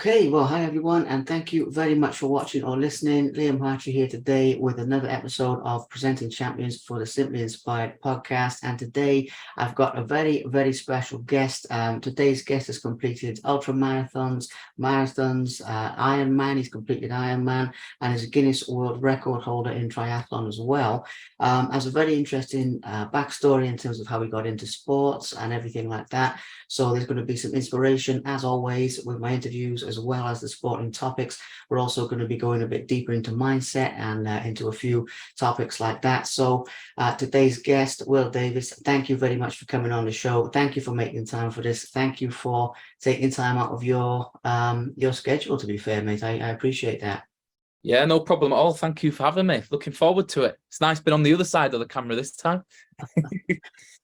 Okay, well, hi everyone, and thank you very much for watching or listening. Liam Hartree here today with another episode of Presenting Champions for the Simply Inspired podcast. And today I've got a very, very special guest. Today's guest has completed ultra marathons, Ironman. He's completed Ironman and is a Guinness World Record holder in triathlon as well. Has a very interesting backstory in terms of how he got into sports and everything like that. So there's going to be some inspiration, as always, with my interviews, as well as the sporting topics. We're also going to be going a bit deeper into mindset and into a few topics like that. So today's guest, Will Davis, thank you very much for coming on the show. Thank you for making time for this. Thank you for taking time out of your schedule, to be fair, mate. I appreciate that. Yeah, no problem at all. Thank you for having me. Looking forward to it. It's nice being on the other side of the camera this time.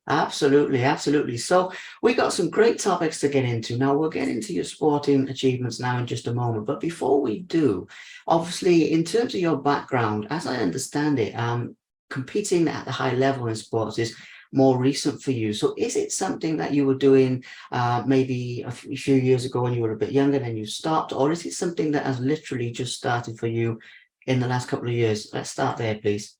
Absolutely, absolutely. So we got some great topics to get into. Now we'll get into your sporting achievements now in just a moment. But before we do, obviously, in terms of your background, as I understand it, competing at the high level in sports is more recent for you. So is it something that you were doing maybe a few years ago when you were a bit younger and you stopped, or is it something that has literally just started for you in the last couple of years? Let's start there, please.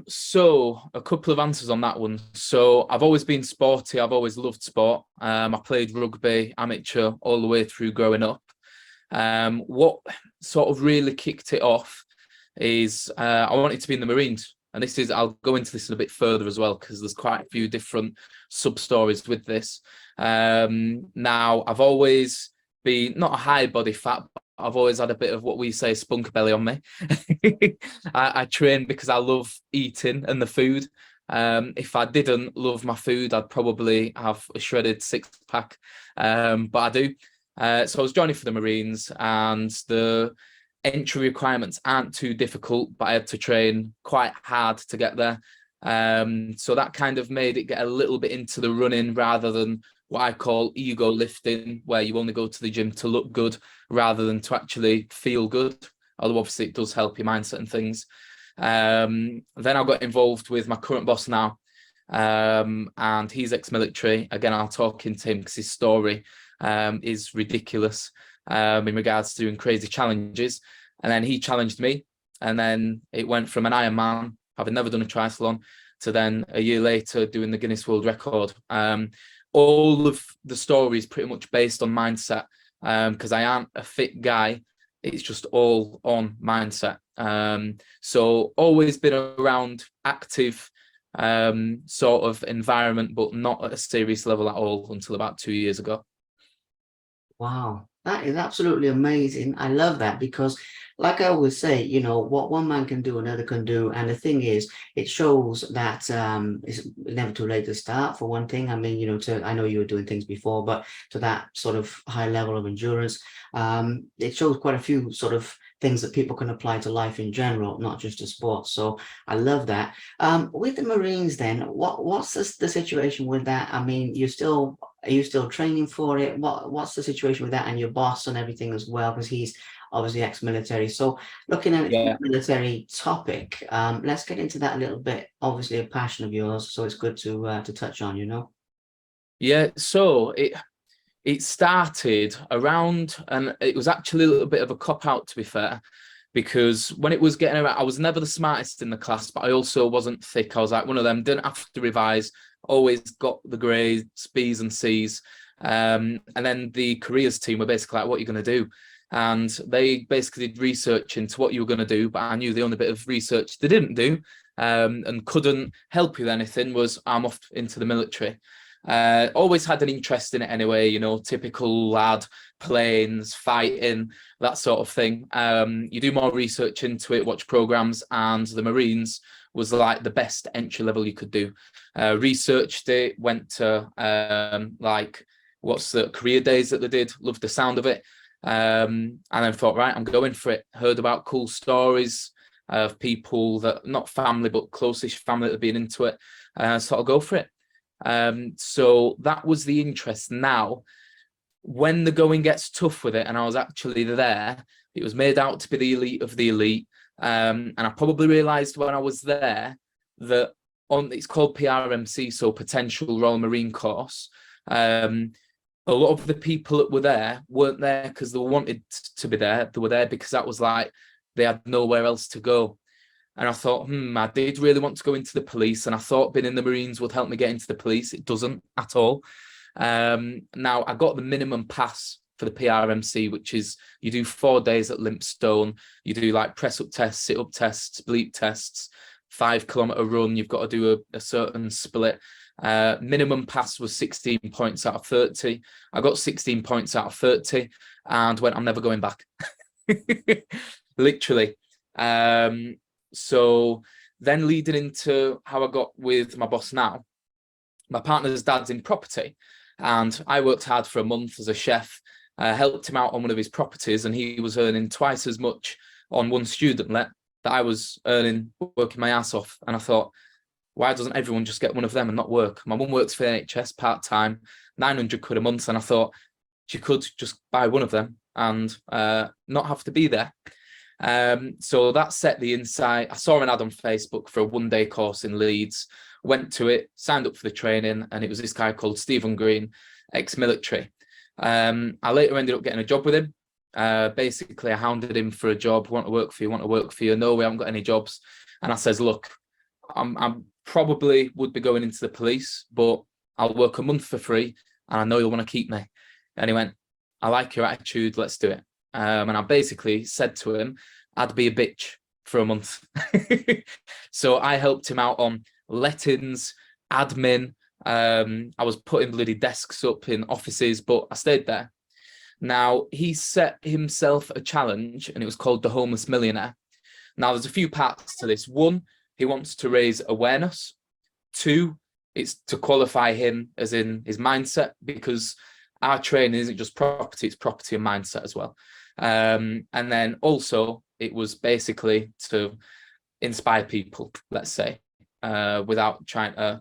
So a couple of answers on that one. So I've always been sporty. I've always loved sport. I played rugby, amateur, all the way through growing up. What sort of really kicked it off is I wanted to be in the Marines. And I'll go into this a bit further as well, because there's quite a few different sub-stories with this. Now, I've always been, not a high body fat, I've always had a bit of what we say spunk belly on me. I train because I love eating and the food. If I didn't love my food, I'd probably have a shredded six-pack, but I do. So I was joining for the Marines, and the entry requirements aren't too difficult, but I had to train quite hard to get there. So that kind of made it get a little bit into the running rather than what I call ego lifting, where you only go to the gym to look good rather than to actually feel good. Although obviously it does help your mindset and things. Then I got involved with my current boss now, and he's ex-military. Again, I'll talk into him because his story is ridiculous in regards to doing crazy challenges. And then he challenged me, and then it went from an Ironman, having never done a triathlon, to then a year later doing the Guinness World Record. All of the story is pretty much based on mindset, because I aren't a fit guy. It's just all on mindset. So always been around active sort of environment, but not at a serious level at all until about 2 years ago. Wow, that is absolutely amazing. I love that because, like I always say, you know, what one man can do, another can do. And the thing is, it shows that it's never too late to start, for one thing. I mean, you know, I know you were doing things before, but to that sort of high level of endurance, it shows quite a few sort of things that people can apply to life in general, not just to sports. So I love that. With the Marines, then, what's the situation with that? I mean, are you still training for it? What's the situation with that and your boss and everything as well? Because he's obviously ex-military. So looking at the military topic, let's get into that a little bit. Obviously a passion of yours, so it's good to touch on, you know? Yeah, so it started around, and it was actually a little bit of a cop-out, to be fair, because when it was getting around, I was never the smartest in the class, but I also wasn't thick. I was like one of them, didn't have to revise, always got the grades, B's and C's. And then the careers team were basically like, what are you going to do? And they basically did research into what you were going to do, but I knew the only bit of research they didn't do and couldn't help you with anything was I'm off into the military. Always had an interest in it anyway, you know, typical lad, planes, fighting, that sort of thing. You do more research into it, watch programs, and the Marines was like the best entry level you could do. Researched it, went to like what's the career days that they did, loved the sound of it. And then thought, right, I'm going for it. Heard about cool stories of people that, not family, but closest family that have been into it. So I'll go for it. So that was the interest. Now, when the going gets tough with it, and I was actually there, it was made out to be the elite of the elite. And I probably realized when I was there that it's called PRMC, so Potential Royal Marine Course. a lot of the people that were there weren't there because they wanted to be there. They were there because that was like they had nowhere else to go. And I thought, I did really want to go into the police. And I thought being in the Marines would help me get into the police. It doesn't at all. Now, I got the minimum pass for the PRMC, which is you do 4 days at Limpstone. You do like press up tests, sit up tests, bleep tests, 5 kilometer run. You've got to do a certain split. Minimum pass was 16 points out of 30. I got 16 points out of 30 and went, I'm never going back. Literally. So then leading into how I got with my boss now, my partner's dad's in property and I worked hard for a month as a chef, helped him out on one of his properties, and he was earning twice as much on one student let that I was earning working my ass off. And I thought, why doesn't everyone just get one of them and not work? My mum works for the NHS part-time, 900 quid a month. And I thought she could just buy one of them and not have to be there. So that set the insight. I saw an ad on Facebook for a 1-day course in Leeds, went to it, signed up for the training, and it was this guy called Stephen Green, ex-military. I later ended up getting a job with him. Basically, I hounded him for a job. Want to work for you? No, we haven't got any jobs. And I says, look, I'm probably would be going into the police, but I'll work a month for free, and I know you'll want to keep me. And he went, I like your attitude. Let's do it. And I basically said to him, I'd be a bitch for a month. So I helped him out on lettings, admin. I was putting bloody desks up in offices, but I stayed there. Now, he set himself a challenge, and it was called the Homeless Millionaire. Now, there's a few parts to this. 1, he wants to raise awareness. 2, it's to qualify him as in his mindset, because our training isn't just property, it's property and mindset as well. And then also it was basically to inspire people, let's say, without trying to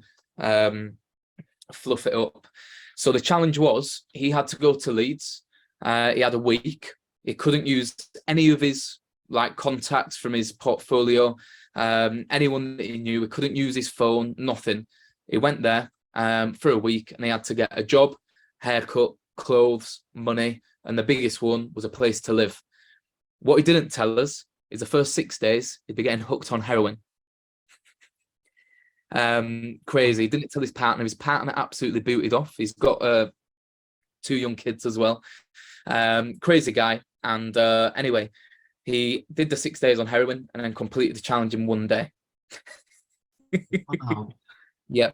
fluff it up. So the challenge was he had to go to Leeds. He had a week. He couldn't use any of his like contacts from his portfolio, anyone that he knew. He couldn't use his phone, nothing. He went there for a week, and he had to get a job, haircut, clothes, money, and the biggest one was a place to live. What he didn't tell us is the first 6 days he'd be getting hooked on heroin. Crazy. He didn't tell his partner. His partner absolutely booted off. He's got 2 young kids as well. Crazy guy. And anyway, he did the 6 days on heroin and then completed the challenge in 1 day. Wow. Yeah.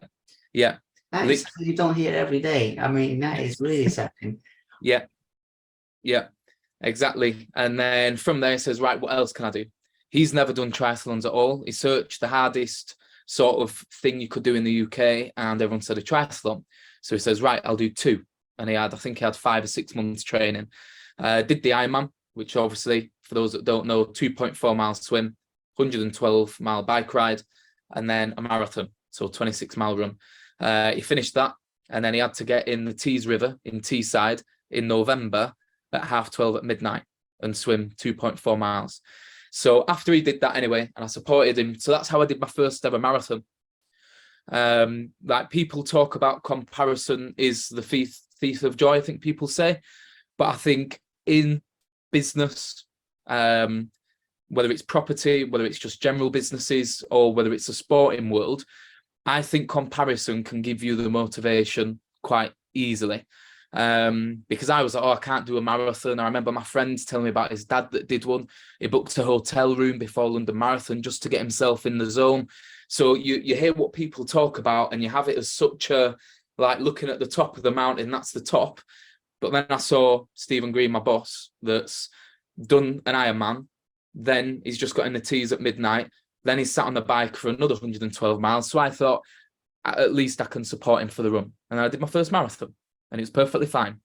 That is, you don't hear it every day. I mean, that is really something. Yeah, exactly. And then from there he says, right, what else can I do? He's never done triathlons at all. He searched the hardest sort of thing you could do in the UK, and everyone said a triathlon. So he says, right, I'll do 2. And I think he had 5 or 6 months training. Did the Ironman, which obviously, for those that don't know, 2.4 miles swim, 112 mile bike ride, and then a marathon, so 26 mile run. He finished that, and then he had to get in the Tees River in Teesside in November at 12:30 at midnight and swim 2.4 miles. So after he did that anyway, and I supported him, so that's how I did my first ever marathon. Like, people talk about comparison is the thief of joy, I think people say, but I think in business, whether it's property, whether it's just general businesses, or whether it's a sporting world, I think comparison can give you the motivation quite easily. Because I was like, I can't do a marathon. I remember my friends telling me about his dad that did one. He booked a hotel room before London Marathon just to get himself in the zone. So you hear what people talk about, and you have it as such a, like, looking at the top of the mountain, that's the top. But then I saw Stephen Green, my boss, that's done an Ironman. Then he's just got in the Tees at midnight. Then he's sat on the bike for another 112 miles. So I thought, at least I can support him for the run. And I did my first marathon, and it was perfectly fine.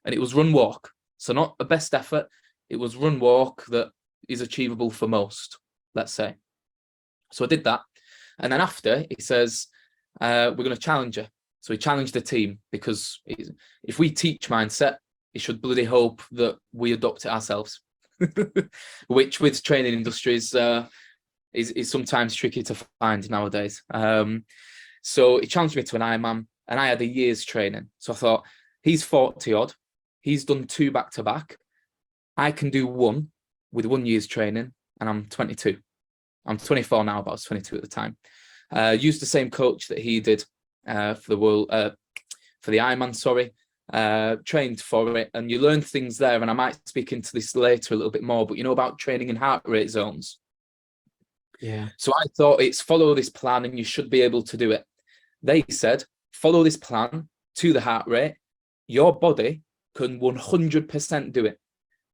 And it was run walk. So not a best effort. It was run walk that is achievable for most, let's say. So I did that. And then after, he says, we're going to challenge you. So he challenged the team, because if we teach mindset, he should bloody hope that we adopt it ourselves, which with training industries is sometimes tricky to find nowadays. So he challenged me to an Ironman, and I had a year's training. So I thought, He's 40 odd. He's done 2 back to back. I can do 1 with 1 year's training, and I'm 22. I'm 24 now, but I was 22 at the time. Used the same coach that he did for the Ironman, sorry. Trained for it, and you learn things there, and I might speak into this later a little bit more, but you know about training in heart rate zones. Yeah. So I thought, it's follow this plan and you should be able to do it. They said, follow this plan to the heart rate. Your body can 100% do it.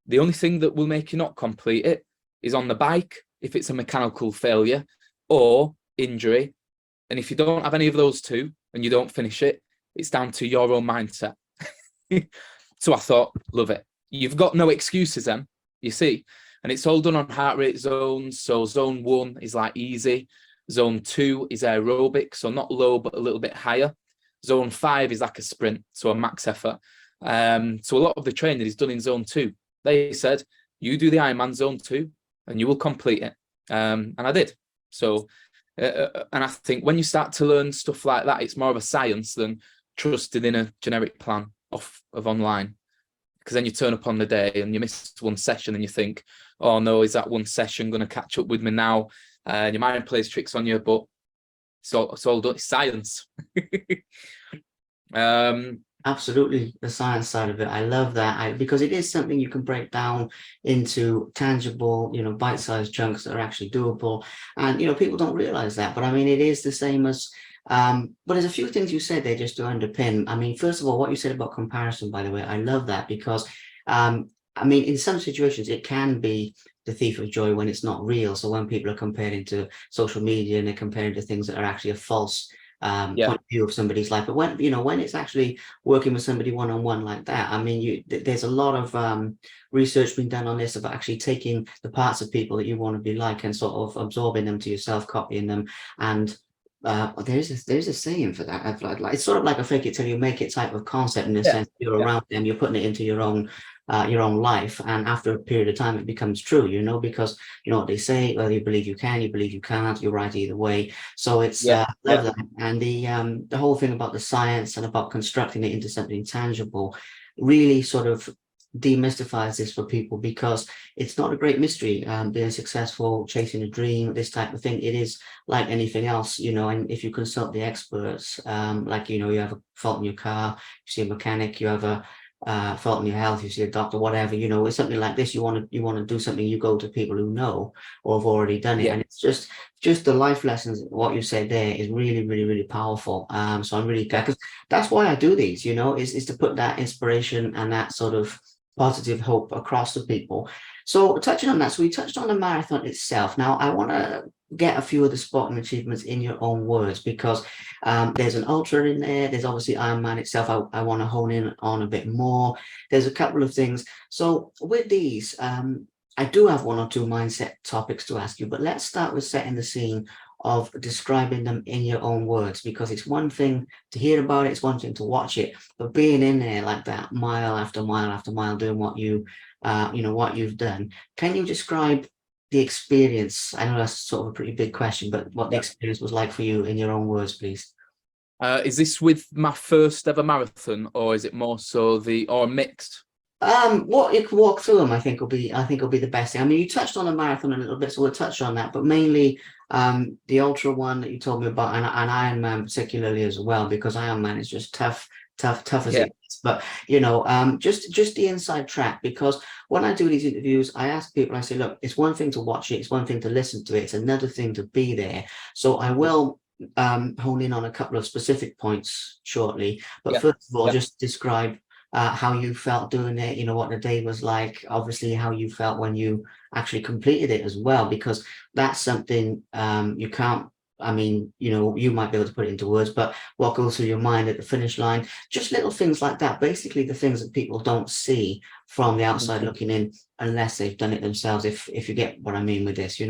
The only thing that will make you not complete it is on the bike, if it's a mechanical failure or injury. And if you don't have any of those two and you don't finish it, it's down to your own mindset. So I thought, love it. You've got no excuses then, you see. And it's all done on heart rate zones. So zone 1 is like easy. Zone 2 is aerobic, so not low, but a little bit higher. Zone 5 is like a sprint, so a max effort. So a lot of the training is done in zone 2. They said, you do the Ironman zone 2 and you will complete it. And I did. So, and I think when you start to learn stuff like that, it's more of a science than trusting in a generic plan off of online. Because then you turn up on the day and you miss one session and you think, oh no, is that one session going to catch up with me now? And your mind plays tricks on you, but it's all done. It's science. Absolutely, the science side of it. I love that because it is something you can break down into tangible, bite-sized chunks that are actually doable. And, people don't realize that. But I mean, it is the same as, but there's a few things you said there just to underpin. I mean, first of all, what you said about comparison, by the way, I love that because, I mean, in some situations, it can be the thief of joy when it's not real. So when people are comparing to social media and they're comparing to things that are actually a false point of view of somebody's life, but when it's actually working with somebody one-on-one like that, I mean, there's a lot of research being done on this about actually taking the parts of people that you want to be like and sort of absorbing them to yourself, copying them. And there's a saying for that. Like it's sort of like a fake it till you make it type of concept in the sense you're around them, you're putting it into your own life, and after a period of time it becomes true, because what they say, whether you believe you can, you believe you can't, you're right either way. So it's love that. And the whole thing about the science and about constructing it into something tangible really sort of demystifies this for people, because it's not a great mystery. Being successful, chasing a dream, this type of thing, it is like anything else, and if you consult the experts, like you have a fault in your car, you see a mechanic, you have a fault in your health, you see a doctor, whatever, it's something like this, you want to do something, you go to people who know or have already done it. And it's just the life lessons. What you said there is really, really, really powerful. So I'm really glad, because that's why I do these, is to put that inspiration and that sort of positive hope across to people. So touching on that, so we touched on the marathon itself. Now I want to get a few of the sporting achievements in your own words, because there's an ultra in there. There's obviously Ironman itself. I want to hone in on a bit more. There's a couple of things. So with these, I do have 1 or 2 mindset topics to ask you, but let's start with setting the scene of describing them in your own words, because it's one thing to hear about it, it's one thing to watch it, but being in there like that, mile after mile after mile, doing what what you've done. Can you describe the experience? I know that's sort of a pretty big question, but what the experience was like for you in your own words, please. Is this with my first ever marathon, or is it more so or mixed? What you can walk through them, I think will be the best thing. I mean, you touched on the marathon a little bit, so we'll touch on that, but mainly the ultra one that you told me about, and Ironman particularly as well, because Ironman is just tough as it is. But just the inside track, because when I do these interviews, I ask people, I say, look, it's one thing to watch it, it's one thing to listen to it, it's another thing to be there. So I will hone in on a couple of specific points shortly, but first of all, just describe how you felt doing it, what the day was like, obviously how you felt when you actually completed it as well, because that's something you can't, I mean, you might be able to put it into words, but what goes through your mind at the finish line, just little things like that, basically the things that people don't see from the outside looking in, unless they've done it themselves, if you get what I mean with this,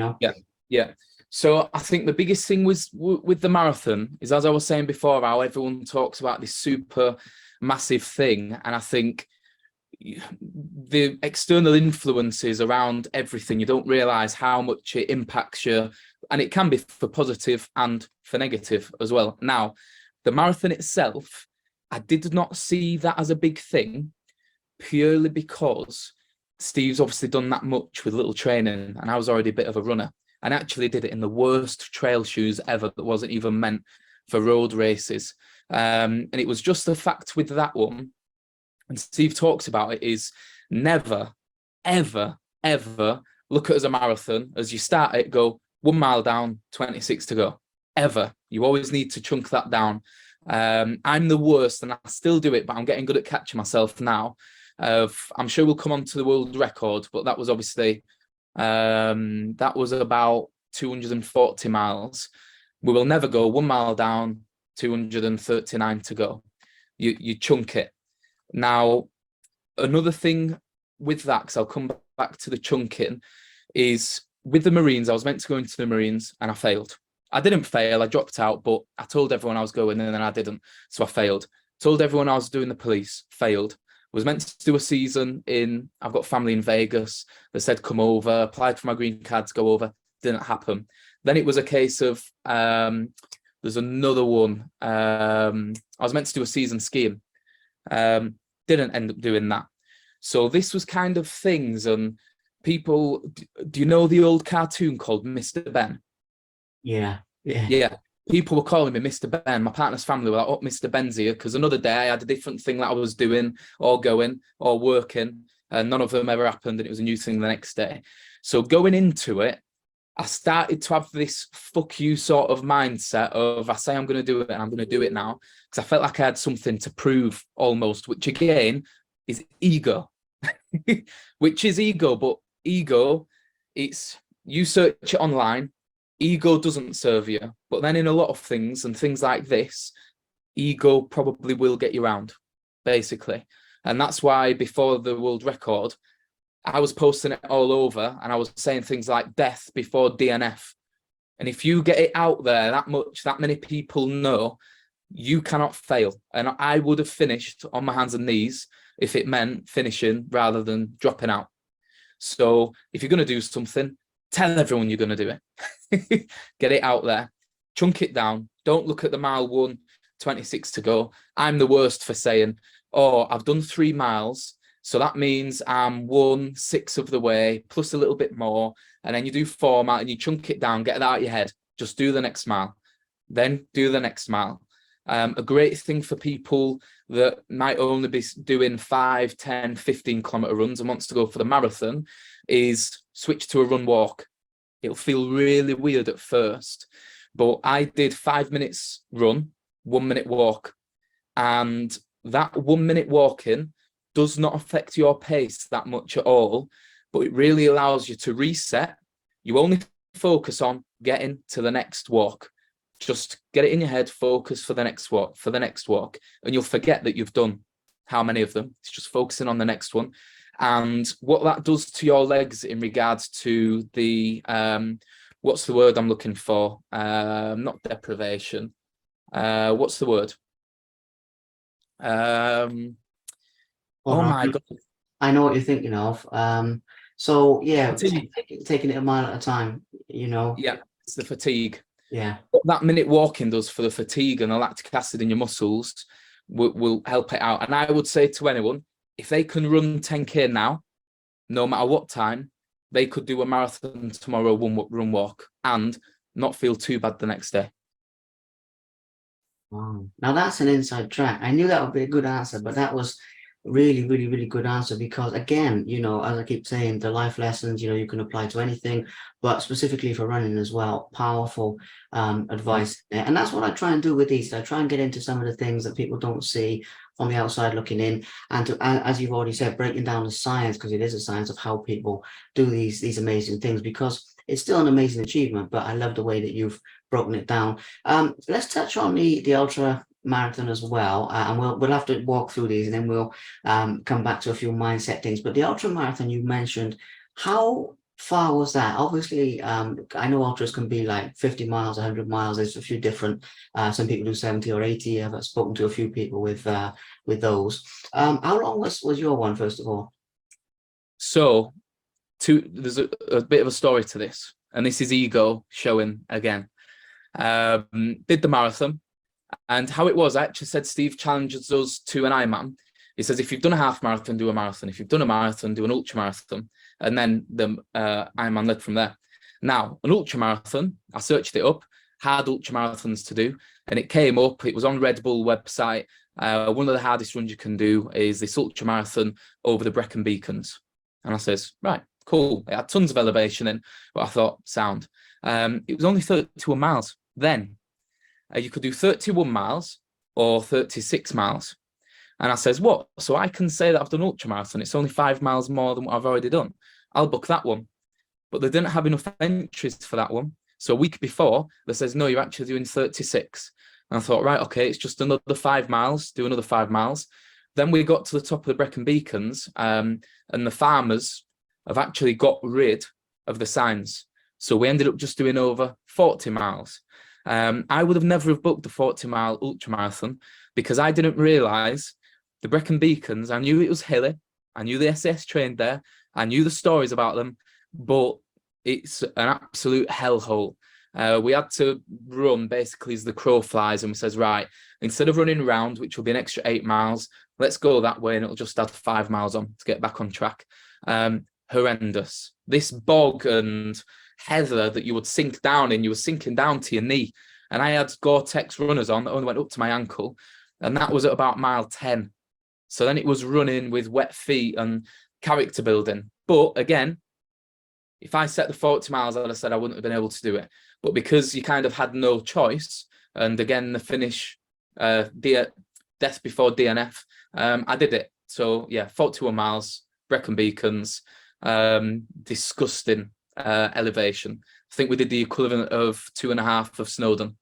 Yeah. So I think the biggest thing was with the marathon is, as I was saying before, how everyone talks about this super massive thing, and I think the external influences around everything, you don't realize how much it impacts you, and it can be for positive and for negative as well. Now, the marathon itself I did not see that as a big thing, purely because Steve's obviously done that much with little training, and I was already a bit of a runner, and actually did it in the worst trail shoes ever that wasn't even meant for road races. And it was just the fact with that one, and Steve talks about it, is never, ever, ever look at it as a marathon. As you start it, go 1 mile down, 26 to go. Ever. You always need to chunk that down. I'm the worst, and I still do it, but I'm getting good at catching myself now. I'm sure we'll come on to the world record, but that was obviously that was about 240 miles. We will never go 1 mile down, 239 to go. You chunk it. Now, another thing with that, because I'll come back to the chunking, is with the Marines. I was meant to go into the Marines and I failed. I didn't fail, I dropped out, but I told everyone I was going and then I didn't, so I failed. Told everyone I was doing the police, failed. Was meant to do a season I've got family in Vegas. They said come over, applied for my green card to go over, didn't happen. Then it was a case of, there's another one. I was meant to do a season skiing. Didn't end up doing that. So this was kind of things, and people, do you know the old cartoon called Mr. Ben? Yeah. People were calling me Mr. Ben. My partner's family were like, oh, Mr. Ben's here, because another day I had a different thing that I was doing or going or working, and none of them ever happened, and it was a new thing the next day. So going into it, I started to have this fuck you sort of mindset of, I say I'm going to do it and I'm going to do it now, because I felt like I had something to prove almost, which again is ego. Which is ego, but ego, it's, you search it online, ego doesn't serve you. But then in a lot of things, and things like this, ego probably will get you around, basically. And that's why before the world record, I was posting it all over, and I was saying things like death before DNF. And if you get it out there that much, that many people know, you cannot fail. And I would have finished on my hands and knees if it meant finishing rather than dropping out. So if you're going to do something, tell everyone you're going to do it. Get it out there, chunk it down. Don't look at the mile 1, 26 to go. I'm the worst for saying, oh, I've done 3 miles, so that means I'm 1/6 of the way plus a little bit more, and then you do 4 miles and you chunk it down, get it out of your head. Just do the next mile, then do the next mile. A great thing for people that might only be doing 5, 10, 15 kilometer runs and wants to go for the marathon is switch to a run walk. It'll feel really weird at first, but I did 5 minutes run, 1 minute walk, and that 1 minute walking does not affect your pace that much at all, but it really allows you to reset. You only focus on getting to the next walk. Just get it in your head, focus for the next walk, and you'll forget that you've done how many of them. It's just focusing on the next one. And what that does to your legs in regards to the, what's the word I'm looking for? Not deprivation. What's the word? Oh my God. I know what you're thinking of. So yeah, taking it a mile at a time, Yeah, it's the fatigue. Yeah. What that minute walking does for the fatigue and the lactic acid in your muscles will help it out. And I would say to anyone, if they can run 10K now, no matter what time, they could do a marathon tomorrow, run walk, and not feel too bad the next day. Wow. Now that's an inside track. I knew that would be a good answer, but that was really, really, really good answer because again, as I keep saying, the life lessons, you can apply to anything, but specifically for running as well, powerful advice. And that's what I try and do with these. I try and get into some of the things that people don't see from the outside looking in, and to, as you've already said, breaking down the science, because it is a science of how people do these amazing things, because it's still an amazing achievement, but I love the way that you've broken it down. Let's touch on the ultra marathon as well, and we'll have to walk through these, and then we'll come back to a few mindset things. But the ultra marathon you mentioned, how far was that? Obviously, I know ultras can be like 50 miles, 100 miles. There's a few different. Some people do 70 or 80. I've spoken to a few people with those. How long was your one, first of all? So, there's a bit of a story to this, and this is ego showing again. Did the marathon. And how it was, I actually said Steve challenges us to an Ironman. He says, if you've done a half marathon, do a marathon. If you've done a marathon, do an ultra marathon. And then the Ironman led from there. Now, an ultra marathon, I searched it up, hard ultra marathons to do, and it came up. It was on Red Bull website. One of the hardest runs you can do is this ultra marathon over the Brecon Beacons. And I says, right, cool. It had tons of elevation in, but I thought, sound. It was only 31 miles then. You could do 31 miles or 36 miles. And I says, what? So I can say that I've done ultramarathon. It's only 5 miles more than what I've already done. I'll book that one. But they didn't have enough entries for that one. So a week before, they says, no, you're actually doing 36. And I thought, right, okay, it's just another 5 miles, do another 5 miles. Then we got to the top of the Brecon Beacons, and the farmers have actually got rid of the signs. So we ended up just doing over 40 miles. I would have never have booked the 40-mile ultramarathon because I didn't realise the Brecon Beacons. I knew it was hilly. I knew the SS trained there. I knew the stories about them, but it's an absolute hellhole. We had to run basically as the crow flies, and we says, right, instead of running around, which will be an extra 8 miles, let's go that way, and it'll just add 5 miles on to get back on track. Horrendous. This bog and heather that you would sink down in, you were sinking down to your knee. And I had Gore-Tex runners on that only went up to my ankle. And that was at about mile 10. So then it was running with wet feet and character building. But again, if I set the 40 miles, I'd have said I wouldn't have been able to do it. But because you kind of had no choice, and again, the finish, death before DNF, I did it. So yeah, 41 miles, Brecon Beacons, disgusting elevation. I think we did the equivalent of 2.5 of Snowdon.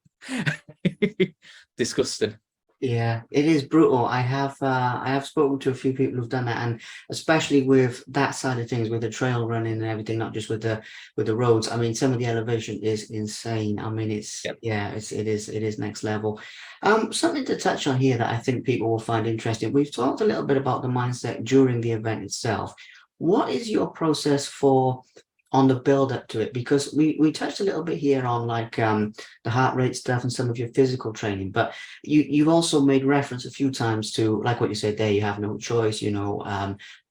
Disgusting. Yeah, it is brutal. I have spoken to a few people who've done that, and especially with that side of things, with the trail running and everything, not just with the roads. I mean, some of the elevation is insane. I mean, it's Yep. yeah, it is next level. Something to touch on here that I think people will find interesting. We've talked a little bit about the mindset during the event itself. What is your process for on the build up to it? Because we touched a little bit here on like the heart rate stuff and some of your physical training, but you've also made reference a few times to, like what you said there, you have no choice,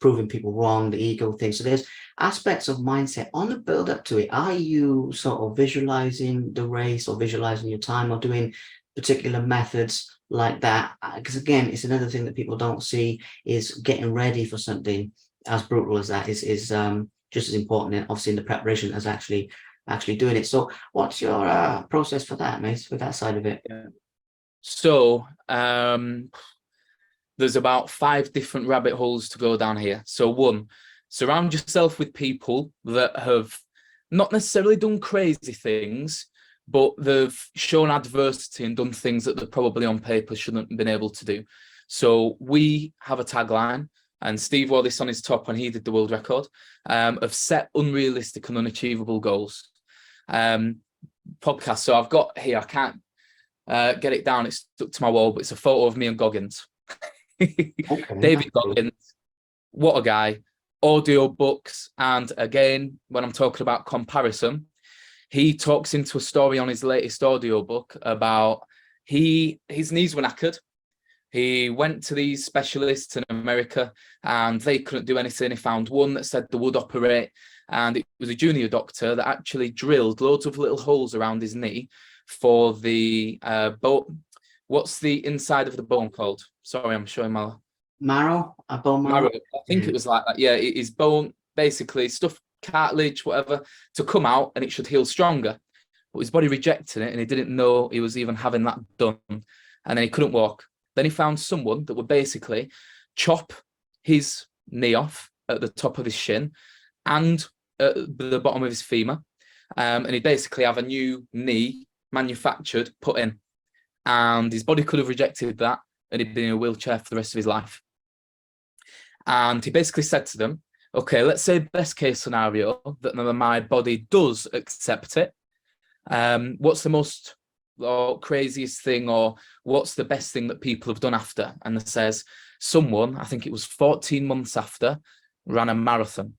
proving people wrong, the ego thing. So there's aspects of mindset on the build up to it. Are you sort of visualizing the race or visualizing your time or doing particular methods like that? Because again, it's another thing that people don't see, is getting ready for something as brutal as that is just as important, and obviously in the preparation as actually doing it. So what's your process for that, mate, for that side of it? Yeah. So there's about 5 different rabbit holes to go down here. So 1, surround yourself with people that have not necessarily done crazy things, but they've shown adversity and done things that they probably on paper shouldn't have been able to do. So we have a tagline, and Steve wore this on his top when he did the world record, of set unrealistic and unachievable goals. Podcast. So I've got here, I can't get it down, it's stuck to my wall, but it's a photo of me and Goggins. Okay, David Goggins, what a guy. Audio books, and again, when I'm talking about comparison, he talks into a story on his latest audio book about his knees were knackered. He went to these specialists in America and they couldn't do anything. He found one that said they would operate, and it was a junior doctor that actually drilled loads of little holes around his knee for the bone. What's the inside of the bone called? Sorry, I'm showing my marrow, a bone marrow. I think it was like that. Yeah, his bone, basically stuff, cartilage, whatever, to come out, and it should heal stronger. But his body rejected it, and he didn't know he was even having that done. And then he couldn't walk. Then he found someone that would basically chop his knee off at the top of his shin and at the bottom of his femur. And he'd basically have a new knee manufactured, put in. And his body could have rejected that, and he'd been in a wheelchair for the rest of his life. And he basically said to them, okay, let's say best case scenario that my body does accept it. What's the most or craziest thing, or what's the best thing that people have done after? And it says someone, I think it was 14 months after, ran a marathon.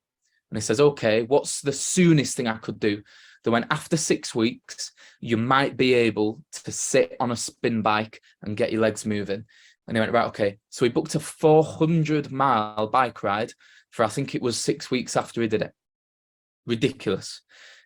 And he says, okay, what's the soonest thing I could do? They went, after 6 weeks, you might be able to sit on a spin bike and get your legs moving. And he went, right, okay. So he booked a 400-mile bike ride for, I think it was 6 weeks after he did it. Ridiculous.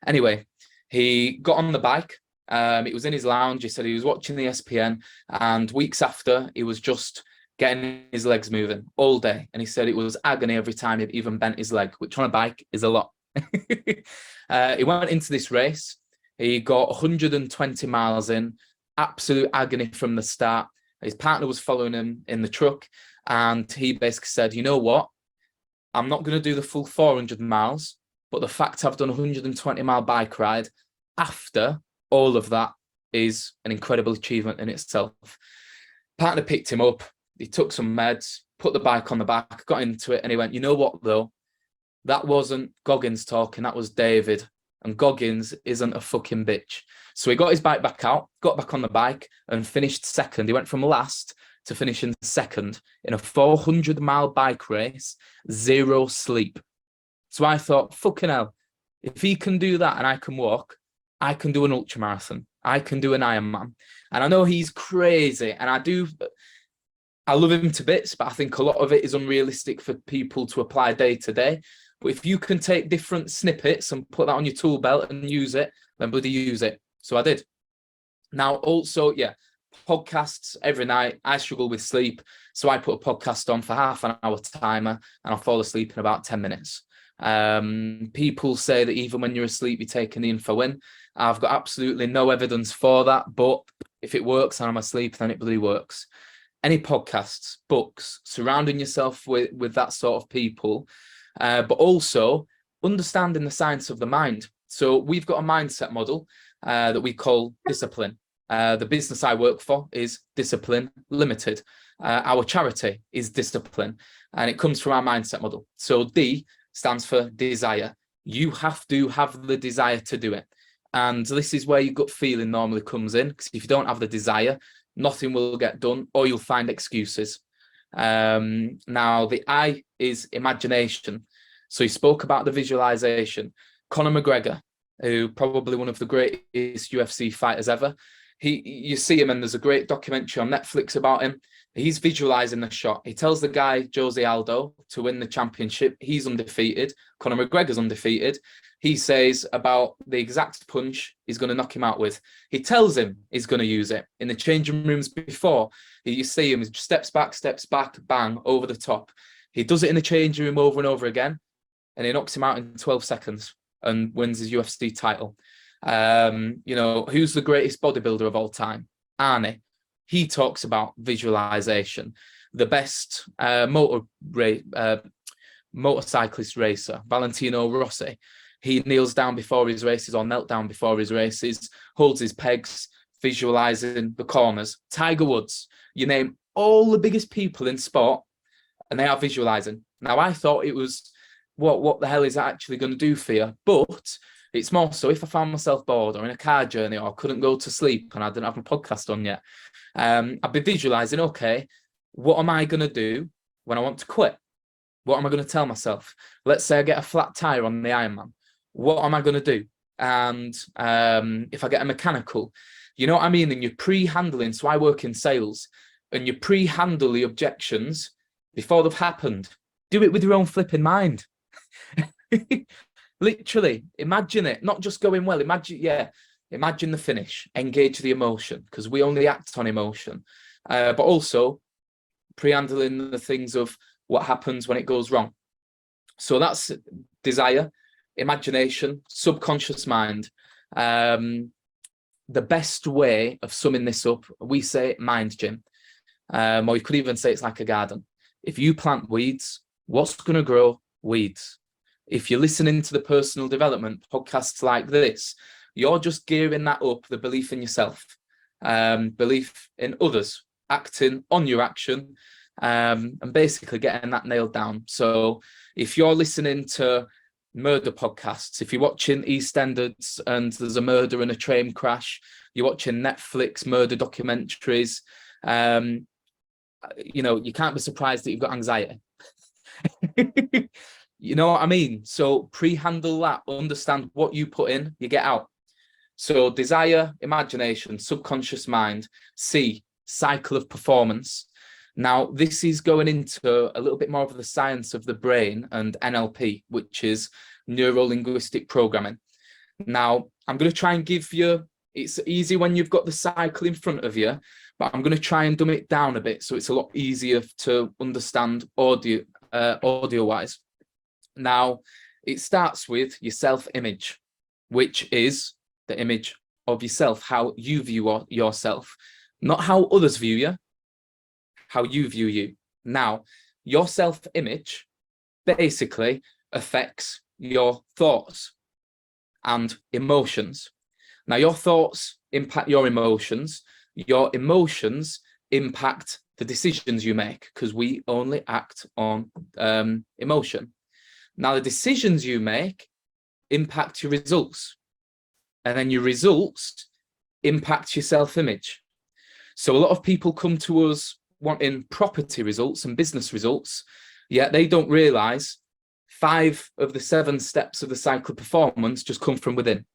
Anyway, he got on the bike. It was in his lounge. He said he was watching the ESPN, and weeks after, he was just getting his legs moving all day. And he said it was agony every time he even bent his leg, which on a bike is a lot. He went into this race. He got 120 miles in, absolute agony from the start. His partner was following him in the truck, and he basically said, you know what? I'm not going to do the full 400 miles, but the fact I've done a 120-mile bike ride after all of that is an incredible achievement in itself. Partner picked him up. He took some meds, put the bike on the back, got into it, and he went, you know what, though? That wasn't Goggins talking, that was David. And Goggins isn't a fucking bitch. So he got his bike back out, got back on the bike, and finished second. He went from last to finishing second in a 400-mile bike race, 0 sleep. So I thought, fucking hell, if he can do that and I can walk, I can do an ultramarathon. I can do an Ironman. And I know he's crazy, and I love him to bits, but I think a lot of it is unrealistic for people to apply day to day. But if you can take different snippets and put that on your tool belt and use it, then bloody use it. So I did. Now, also, yeah, podcasts every night. I struggle with sleep. So I put a podcast on for half an hour timer, and I'll fall asleep in about 10 minutes. People say that even when you're asleep, you're taking the info in. I've got absolutely no evidence for that. But if it works and I'm asleep, then it bloody works. Any podcasts, books, surrounding yourself with that sort of people, but also understanding the science of the mind. So we've got a mindset model that we call discipline. The business I work for is Discipline Limited. Our charity is Discipline, and it comes from our mindset model. So D stands for desire. You have to have the desire to do it. And this is where your gut feeling normally comes in, because if you don't have the desire, nothing will get done, or you'll find excuses. Now, the I is imagination. So he spoke about the visualization. Conor McGregor, who probably one of the greatest UFC fighters ever, you see him, and there's a great documentary on Netflix about him. He's visualizing the shot. He tells the guy, Jose Aldo, to win the championship. He's undefeated. Conor McGregor's undefeated. He says about the exact punch he's going to knock him out with. He tells him he's going to use it. In the changing rooms before, you see him, he steps back, bang, over the top. He does it in the changing room over and over again, and he knocks him out in 12 seconds and wins his UFC title. Who's the greatest bodybuilder of all time? Arnie. He talks about visualization. The best motorcyclist racer, Valentino Rossi. He kneels down before his races, or knelt down before his races, holds his pegs, visualizing the corners. Tiger Woods, you name all the biggest people in sport, and they are visualizing. Now, I thought it was, what the hell is that actually going to do for you? But it's more so if I found myself bored or in a car journey or couldn't go to sleep and I didn't have my podcast on yet, I'd be visualizing, okay, what am I going to do when I want to quit? What am I going to tell myself? Let's say I get a flat tire on the Ironman. What am I going to do? And if I get a mechanical, you know what I mean? And you're pre-handling. So I work in sales, and you pre-handle the objections before they've happened. Do it with your own flipping mind. Literally, imagine it, not just going well. Imagine the finish, engage the emotion, because we only act on emotion, but also pre-handling the things of what happens when it goes wrong. So that's desire, imagination, subconscious mind. The best way of summing this up, we say mind gym, or you could even say it's like a garden. If you plant weeds, what's going to grow? Weeds. If you're listening to the personal development podcasts like this, you're just gearing that up, the belief in yourself, belief in others, acting on your action, and basically getting that nailed down. So if you're listening to murder podcasts, if you're watching EastEnders and there's a murder and a train crash, you're watching Netflix murder documentaries, you can't be surprised that you've got anxiety. You know what I mean? So pre-handle that, understand what you put in, you get out. So desire, imagination, subconscious mind, C, cycle of performance. Now, this is going into a little bit more of the science of the brain and NLP, which is neuro-linguistic programming. Now, I'm going to try and give you, it's easy when you've got the cycle in front of you, but I'm going to try and dumb it down a bit so it's a lot easier to understand audio-wise. Now, it starts with your self-image, which is the image of yourself, how you view yourself, not how others view you, how you view you. Now, your self-image basically affects your thoughts and emotions. Now, your thoughts impact your emotions impact the decisions you make, because we only act on emotion. Now, the decisions you make impact your results, and then your results impact your self-image. So a lot of people come to us wanting property results and business results, yet they don't realize 5 of the 7 steps of the cycle of performance just come from within.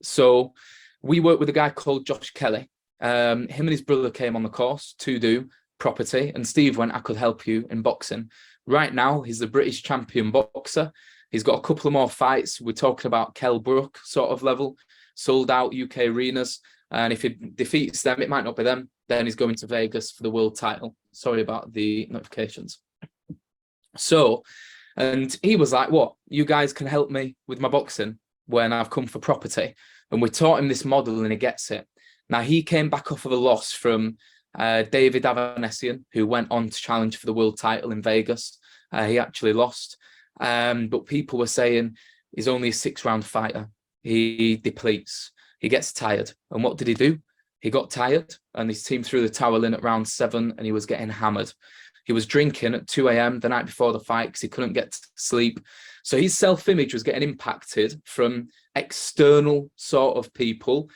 So we work with a guy called Josh Kelly. Him and his brother came on the course to do property, and Steve went, I could help you in boxing. Right now, he's the British champion boxer. He's got a couple of more fights. We're talking about Kell Brook sort of level, sold out UK arenas. And if he defeats them, it might not be them. Then he's going to Vegas for the world title. Sorry about the notifications. So, and he was like, what? You guys can help me with my boxing when I've come for property. And we taught him this model and he gets it. Now, he came back off of a loss from David Avanesian, who went on to challenge for the world title in Vegas. He actually lost. But people were saying he's only a 6-round fighter. He depletes. He gets tired. And what did he do? He got tired and his team threw the towel in at round 7 and he was getting hammered. He was drinking at 2 a.m. the night before the fight because he couldn't get to sleep. So his self-image was getting impacted from external sort of people.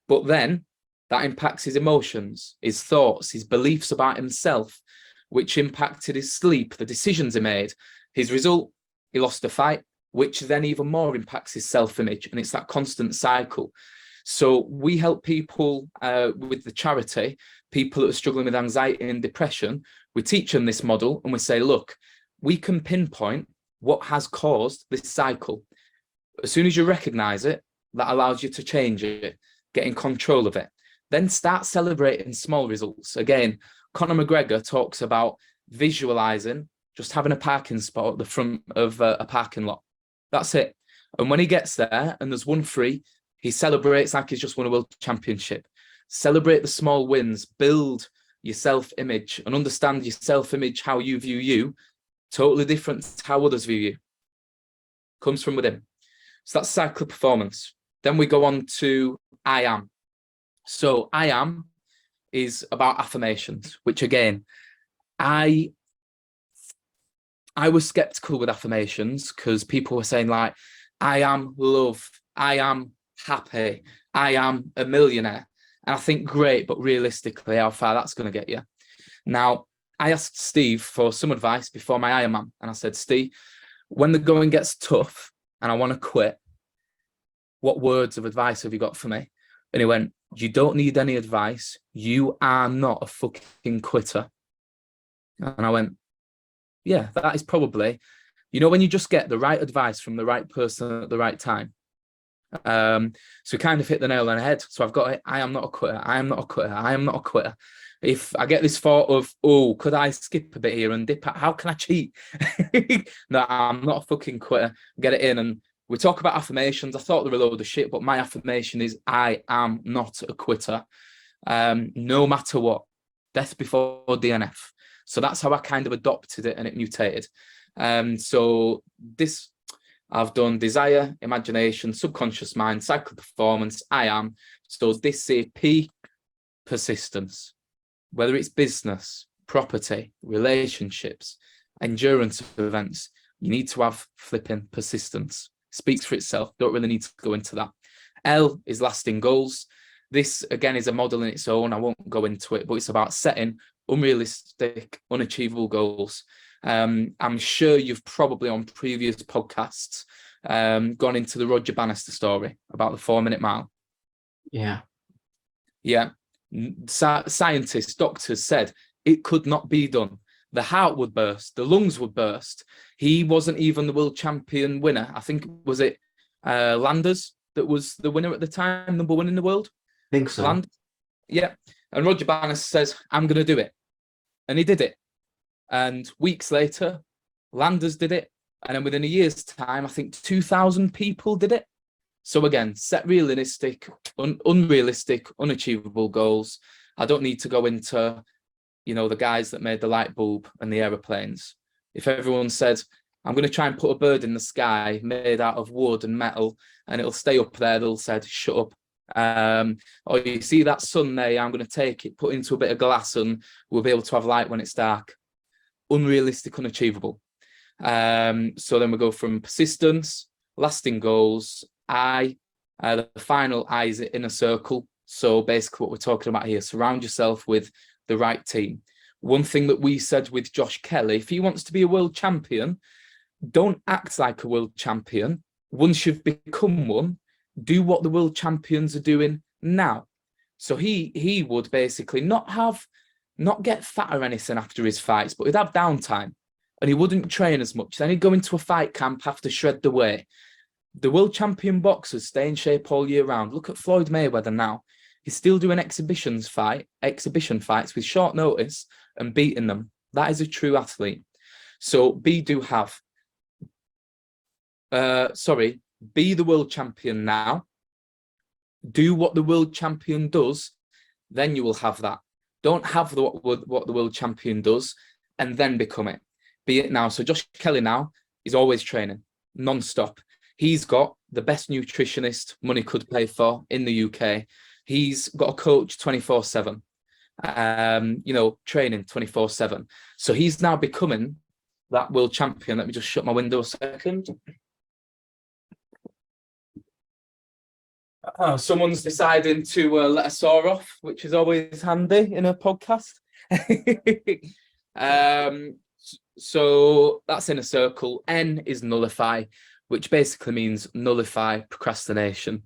But then that impacts his emotions, his thoughts, his beliefs about himself, which impacted his sleep, the decisions he made. His result, he lost a fight, which then even more impacts his self-image. And it's that constant cycle. So we help people with the charity, people that are struggling with anxiety and depression. We teach them this model and we say, look, we can pinpoint what has caused this cycle. As soon as you recognize it, that allows you to change it, get in control of it. Then start celebrating small results. Again, Conor McGregor talks about visualizing, just having a parking spot at the front of a parking lot. That's it. And when he gets there and there's one free, he celebrates like he's just won a world championship. Celebrate the small wins, build your self-image and understand your self-image, how you view you, totally different to how others view you. Comes from within. So that's cycle of performance. Then we go on to I am. So I am is about affirmations, which again, I was skeptical with affirmations because people were saying like, I am love, I am happy, I am a millionaire. And I think great, but realistically, how far that's going to get you. Now, I asked Steve for some advice before my Ironman. And I said, Steve, when the going gets tough and I want to quit, what words of advice have you got for me? And he went, you don't need any advice. You are not a fucking quitter. And I went, yeah, that is probably, you know, when you just get the right advice from the right person at the right time. So we kind of hit the nail on the head. So I've got it. I am not a quitter. I am not a quitter. I am not a quitter. If I get this thought of, oh, could I skip a bit here and dip out? How can I cheat? No, I'm not a fucking quitter. Get it in. And we talk about affirmations. I thought they were a load of shit, but my affirmation is I am not a quitter. No matter what. Death before DNF. So that's how I kind of adopted it and it mutated. So this, I've done desire, imagination, subconscious mind, cycle performance, I am. So this is P, persistence. Whether it's business, property, relationships, endurance events, you need to have flipping persistence. Speaks for itself. Don't really need to go into that. L is lasting goals. This, again, is a model in its own. I won't go into it, but it's about setting unrealistic, unachievable goals. I'm sure you've probably on previous podcasts gone into the Roger Bannister story about the 4-minute mile. Yeah. Yeah. Scientists, doctors said it could not be done. The heart would burst, the lungs would burst. He wasn't even the world champion winner. I think, was it Landers that was the winner at the time, number one in the world? Think so. Landers. Yeah. And Roger Bannister says, I'm going to do it. And he did it. And weeks later, Landers did it. And then within a year's time, I think 2,000 people did it. So again, set realistic, unrealistic, unachievable goals. I don't need to go into, the guys that made the light bulb and the aeroplanes. If everyone said, I'm going to try and put a bird in the sky made out of wood and metal, and it'll stay up there, they'll said, shut up. Or you see that sun there, I'm going to take it, put into a bit of glass, and we'll be able to have light when it's dark. Unrealistic, unachievable. So then we go from persistence, lasting goals, the final I is in a circle. So basically what we're talking about here, surround yourself with the right team. One thing that we said with Josh Kelly, if he wants to be a world champion, don't act like a world champion. Once you've become one, do what the world champions are doing now. So he would basically not get fat or anything after his fights, but he'd have downtime and he wouldn't train as much. Then he'd go into a fight camp, have to shred the weight. The world champion boxers stay in shape all year round. Look at Floyd Mayweather now. He's still doing exhibition fights with short notice and beating them. That is a true athlete. So be the world champion now. Do what the world champion does, then you will have that. Don't have what the world champion does and then become it. Be it now. So Josh Kelly now is always training, non-stop. He's got the best nutritionist money could pay for in the UK. He's got a coach 24/7, training 24/7. So he's now becoming that world champion. Let me just shut my window a second. Someone's deciding to let a saw off, which is always handy in a podcast. So that's in a circle. N is nullify, which basically means nullify procrastination.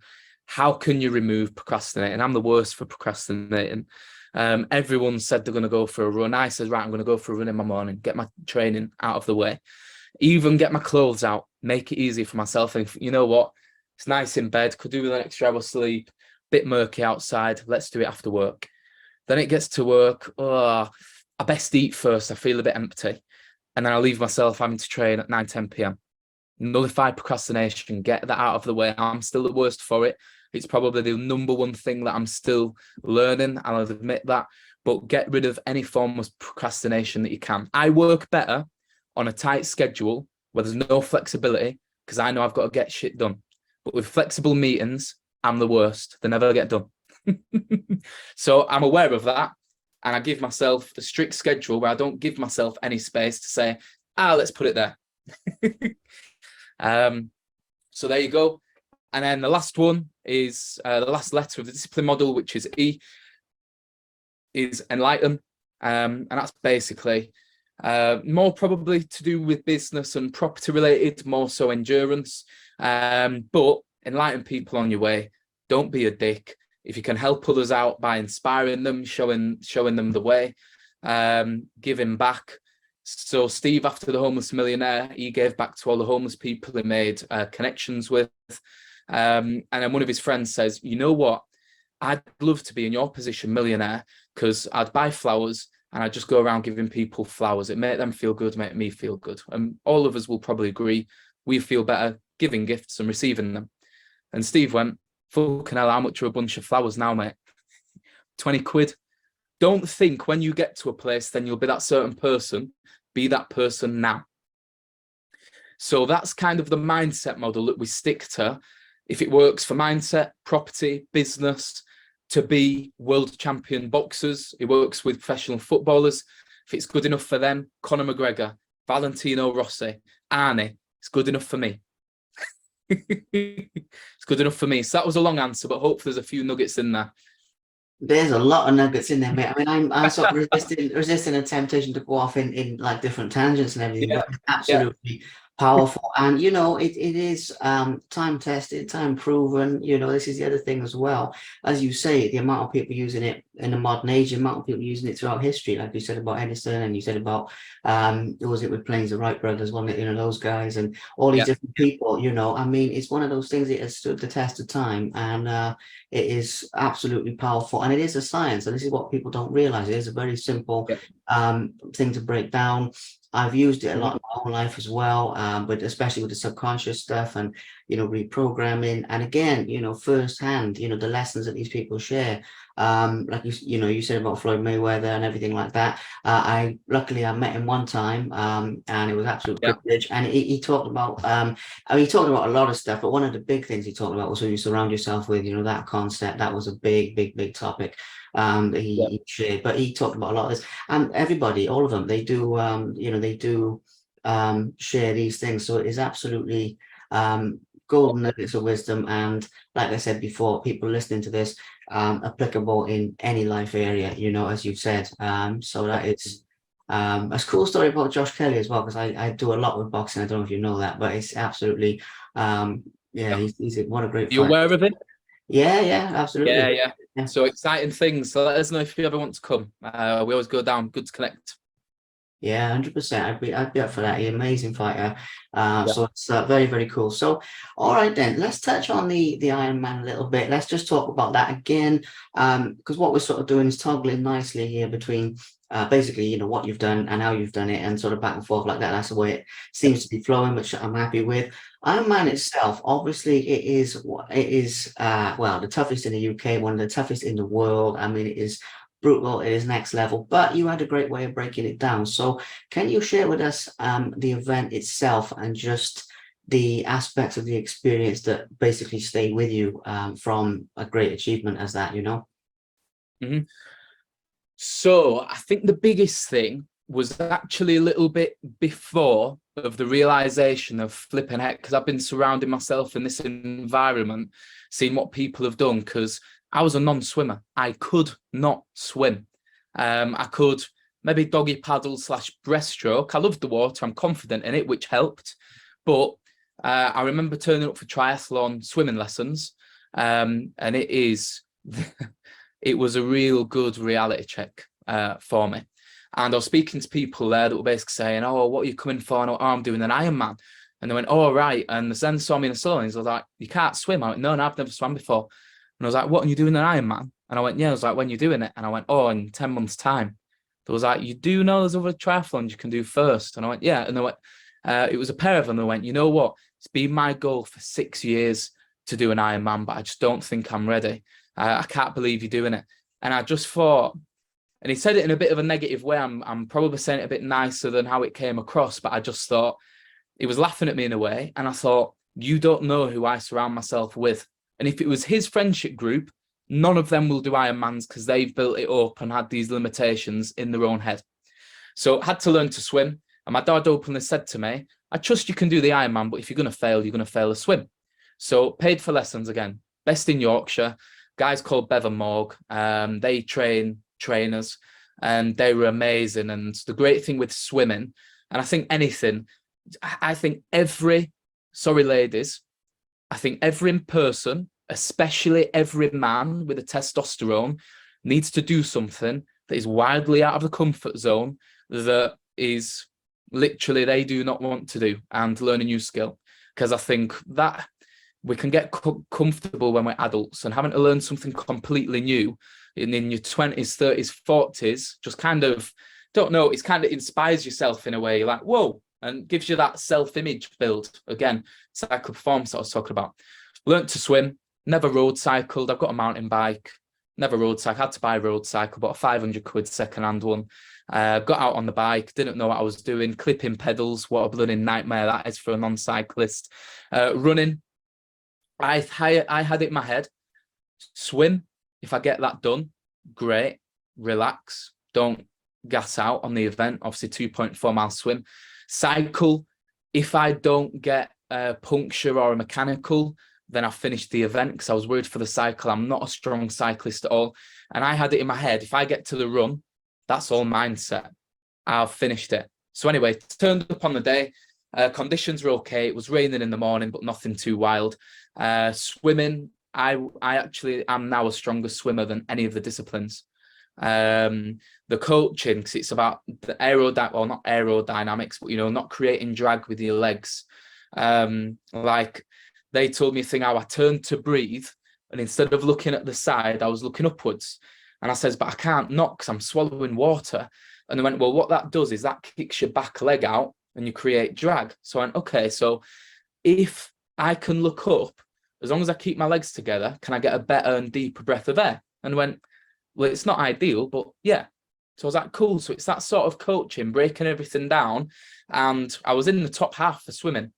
How can you remove procrastinating? I'm the worst for procrastinating. Everyone said they're going to go for a run. I said, right, I'm going to go for a run in my morning, get my training out of the way, even get my clothes out, make it easy for myself. And you know what? It's nice in bed, could do with an extra hour sleep, bit murky outside. Let's do it after work. Then it gets to work. Oh, I best eat first. I feel a bit empty. And then I leave myself having to train at 9, 10 p.m. Nullify procrastination, get that out of the way. I'm still the worst for it. It's probably the number one thing that I'm still learning. I'll admit that. But get rid of any form of procrastination that you can. I work better on a tight schedule where there's no flexibility because I know I've got to get shit done. But with flexible meetings, I'm the worst. They never get done. So I'm aware of that. And I give myself a strict schedule where I don't give myself any space to say, let's put it there. So there you go. And then the last one is the last letter of the discipline model, which is E, is enlighten. And that's basically more probably to do with business and property related, more so endurance. But enlighten people on your way. Don't be a dick. If you can help others out by inspiring them, showing them the way, giving back. So Steve, after the Homeless Millionaire, he gave back to all the homeless people he made connections with. And then one of his friends says, you know what? I'd love to be in your position, millionaire, because I'd buy flowers and I'd just go around giving people flowers. It made them feel good, make me feel good. And all of us will probably agree, we feel better giving gifts and receiving them. And Steve went, fucking hell, how much are a bunch of flowers now, mate? 20 quid. Don't think when you get to a place, then you'll be that certain person. Be that person now. So that's kind of the mindset model that we stick to. If it works for mindset, property, business, to be world champion boxers, it works with professional footballers. If it's good enough for them, Conor McGregor, Valentino Rossi, Arnie, it's good enough for me. It's good enough for me. So that was a long answer, but hopefully there's a few nuggets in there. There's a lot of nuggets in there, mate. I mean, I'm sort of resisting a temptation to go off in like different tangents and everything, Yeah, but it's yeah, absolutely powerful. And it is time tested, time proven. This is the other thing as well. As you say, the amount of people using it in the modern age, the amount of people using it throughout history, like you said about Edison, and you said about who was it with planes, the Wright brothers, wasn't it? Those guys and all these yeah, different people. I mean, it's one of those things that has stood the test of time, and it is absolutely powerful, and it is a science. And this is what people don't realize. It is a very simple yeah. thing to break down. I've used it a lot Mhm. in my own life as well, but especially with the subconscious stuff and reprogramming. And again, firsthand, the lessons that these people share. Like you said about Floyd Mayweather and everything like that. I luckily I met him one time, and it was absolute Yeah, privilege. And he talked about I mean, he talked about a lot of stuff, but one of the big things he talked about was who you surround yourself with. That concept, that was a big, big, big topic that yeah, he shared. But he talked about a lot of this, and everybody, all of them, they do share these things. So it is absolutely golden nuggets of wisdom, and like I said before, people listening to this, applicable in any life area. As you said. So that is. A cool story about Josh Kelly as well, because I do a lot with boxing. I don't know if you know that, but it's absolutely, yeah, yeah. he's what a great You fighter. aware of it? Yeah, yeah, Yeah, absolutely. yeah. Yeah, So exciting things. So let us know if you ever want to come. We always go down. Good to connect. yeah, 100%. I'd be up for that. He's an amazing fighter. Yeah, So it's very, very cool. So, all right then, let's touch on the Iron Man a little bit. Let's just talk about that again, because what we're sort of doing is toggling nicely here between basically, what you've done and how you've done it, and sort of back and forth like that. That's the way it yeah, seems to be flowing, which I'm happy with. Iron Man itself, obviously, it is well, the toughest in the UK, one of the toughest in the world. I mean, it is brutal, it is next level, but you had a great way of breaking it down. So can you share with us the event itself and just the aspects of the experience that basically stay with you from a great achievement as that? Mhm. So I think the biggest thing was actually a little bit before of the realization of flipping heck, because I've been surrounding myself in this environment, seeing what people have done, because I was a non-swimmer. I could not swim. I could maybe doggy paddle slash breaststroke. I loved the water. I'm confident in it, which helped. But I remember turning up for triathlon swimming lessons, and it was a real good reality check for me. And I was speaking to people there that were basically saying, "Oh, what are you coming for?" And, "Oh, I'm doing an Ironman." And they went, "Oh, right." And the then saw me in the salon. He was like, "You can't swim." I went, "No, I've never swam before." And I was like, "What? Are you doing an Ironman?" And I went, "Yeah." I was like, "When you doing it?" And I went, "Oh, in 10 months' time." They was like, "You do know there's other triathlons you can do first?" And I went, "Yeah." And they went, it was a pair of them. They went, "You know what? It's been my goal for 6 years to do an Ironman, but I just don't think I'm ready. I can't believe you're doing it." And I just thought, and he said it in a bit of a negative way. I'm probably saying it a bit nicer than how it came across, but I just thought he was laughing at me in a way. And I thought, you don't know who I surround myself with. And if it was his friendship group, none of them will do Ironmans because they've built it up and had these limitations in their own head. So I had to learn to swim. And my dad openly said to me, "I trust you can do the Ironman, but if you're going to fail, you're going to fail a swim." So paid for lessons again, best in Yorkshire, guys called Bev and Morg. They train trainers and they were amazing. And the great thing with swimming, and I think anything, I think sorry, ladies, I think every person, especially every man with a testosterone, needs to do something that is wildly out of the comfort zone that is literally they do not want to do and learn a new skill. Because I think that we can get comfortable when we're adults, and having to learn something completely new in your 20s, 30s, 40s, just kind of, don't know, it's kind of inspires yourself in a way, like, whoa, and gives you that self-image build. Again, cycle performance I was talking about. Learned to swim, never road cycled. I've got a mountain bike, never road cycle. Had to buy a road cycle, bought a 500 quid second-hand one. Got out on the bike, didn't know what I was doing, clipping pedals, what a bloody nightmare that is for a non-cyclist. Running, I had it in my head, swim, if I get that done, great, relax, don't gas out on the event, obviously 2.4 mile swim. Cycle, if I don't get a puncture or a mechanical, then I finished the event because I was worried for the cycle. I'm not a strong cyclist at all. And I had it in my head, if I get to the run, that's all mindset. I've finished it. So anyway, turned up on the day. Conditions were okay. It was raining in the morning, but nothing too wild. Swimming, I actually am now a stronger swimmer than any of the disciplines. The coaching, because it's about the not aerodynamics, but not creating drag with your legs. Like they told me a thing how I turned to breathe, and instead of looking at the side, I was looking upwards. And I says, but I can't not because I'm swallowing water. And they went, well, what that does is that kicks your back leg out and you create drag. So I went, okay, so if I can look up, as long as I keep my legs together, can I get a better and deeper breath of air? And I went, well, it's not ideal, but yeah. So I was like, cool. So it's that sort of coaching, breaking everything down. And I was in the top half for swimming,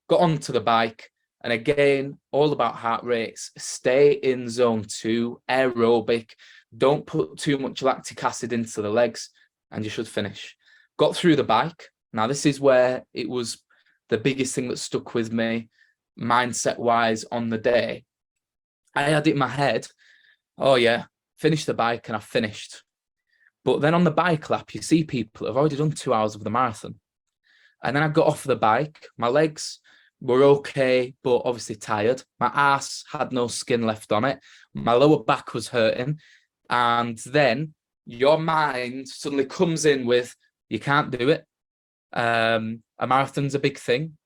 got onto the bike. And again, all about heart rates, stay in zone 2, aerobic, don't put too much lactic acid into the legs, and you should finish. Got through the bike. Now, this is where it was the biggest thing that stuck with me, mindset-wise, on the day. I had it in my head, oh yeah, finish the bike, and I finished. But then on the bike lap, you see people have already done 2 hours of the marathon. And then I got off the bike, my legs were okay, but obviously tired. My ass had no skin left on it. My lower back was hurting. And then your mind suddenly comes in with, you can't do it. A marathon's a big thing.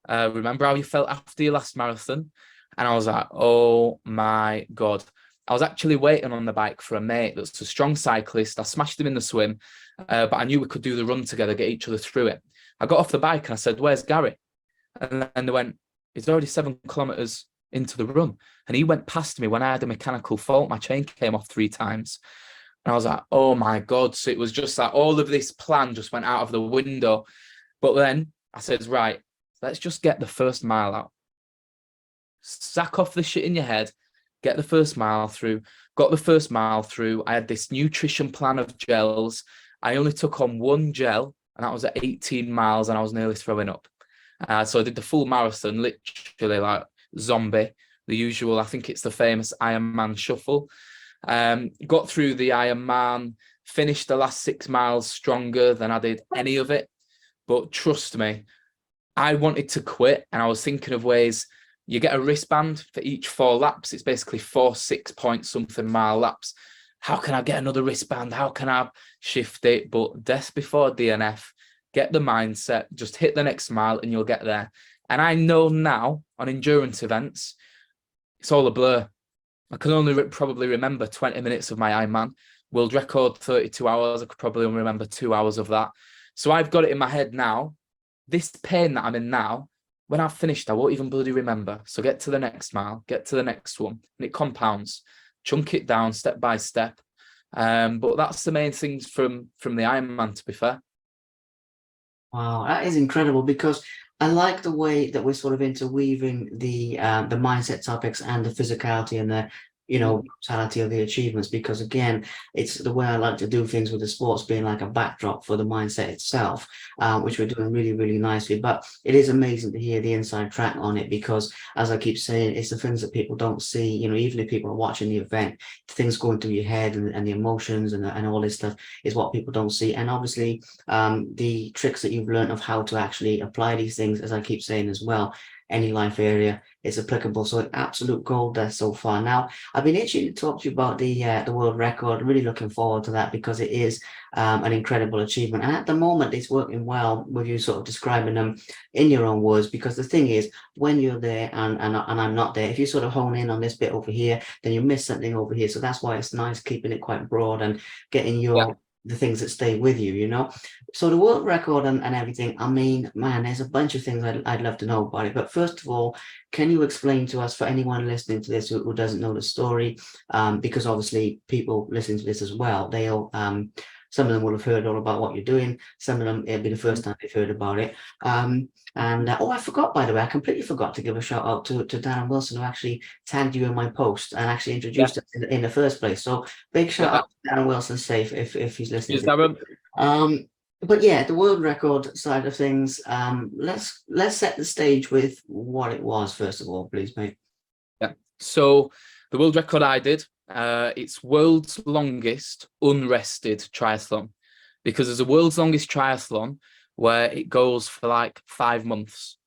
Remember how you felt after your last marathon? And I was like, oh my God. I was actually waiting on the bike for a mate that's a strong cyclist. I smashed him in the swim, but I knew we could do the run together, get each other through it. I got off the bike and I said, where's Gary? And then they went, he's already 7 kilometers into the run. And he went past me when I had a mechanical fault. My chain came off 3 times. And I was like, oh my God. So it was just like all of this plan just went out of the window. But then I said, right, let's just get the first mile out. Sack off the shit in your head, get the first mile through. Got the first mile through. I had this nutrition plan of gels. I only took on 1 gel, and that was at 18 miles, and I was nearly throwing up. So I did the full marathon, literally like zombie, the usual. I think it's the famous Ironman shuffle. Got through the Ironman, finished the last 6 miles stronger than I did any of it. But trust me, I wanted to quit, and I was thinking of ways. You get a wristband for each 4 laps. It's basically 4 6-point-something mile laps. How can I get another wristband? How can I shift it? But death before DNF. Get the mindset, just hit the next mile and you'll get there. And I know now on endurance events, it's all a blur. I can only probably remember 20 minutes of my Ironman. World record, 32 hours. I could probably only remember 2 hours of that. So I've got it in my head now. This pain that I'm in now, when I've finished, I won't even bloody remember. So get to the next mile, get to the next one. And it compounds. Chunk it down step by step. But that's the main things from the Ironman, to be fair. Wow, that is incredible, because I like the way that we're sort of interweaving the mindset topics and the physicality and the totality of the achievements, because again, it's the way I like to do things with the sports being like a backdrop for the mindset itself, which we're doing really, really nicely. But it is amazing to hear the inside track on it, because as I keep saying, it's the things that people don't see. Even if people are watching the event, things going through your head and the emotions and all this stuff is what people don't see. And obviously, the tricks that you've learned of how to actually apply these things, as I keep saying as well, any life area is applicable. So absolute gold there so far. Now, I've been itching to talk to you about the world record. Really looking forward to that, because it is an incredible achievement. And at the moment, it's working well with you sort of describing them in your own words, because the thing is, when you're there and I'm not there, if you sort of hone in on this bit over here, then you miss something over here. So that's why it's nice keeping it quite broad and getting the things that stay with you. So the world record and everything, I mean, man, there's a bunch of things I'd love to know about it. But first of all, can you explain to us, for anyone listening to this who doesn't know the story, because obviously people listening to this as well, they'll some of them will have heard all about what you're doing. Some of them, it'll be the first time they've heard about it. I forgot, by the way, I completely forgot to give a shout out to Darren Wilson, who actually tagged you in my post and actually introduced us in the first place. So big shout out to Darren Wilson, safe if he's listening. But yeah, the world record side of things, let's set the stage with what it was, first of all, please, mate. Yeah. So the world record I did It's world's longest unrested triathlon, because there's a world's longest triathlon where it goes for like 5 months,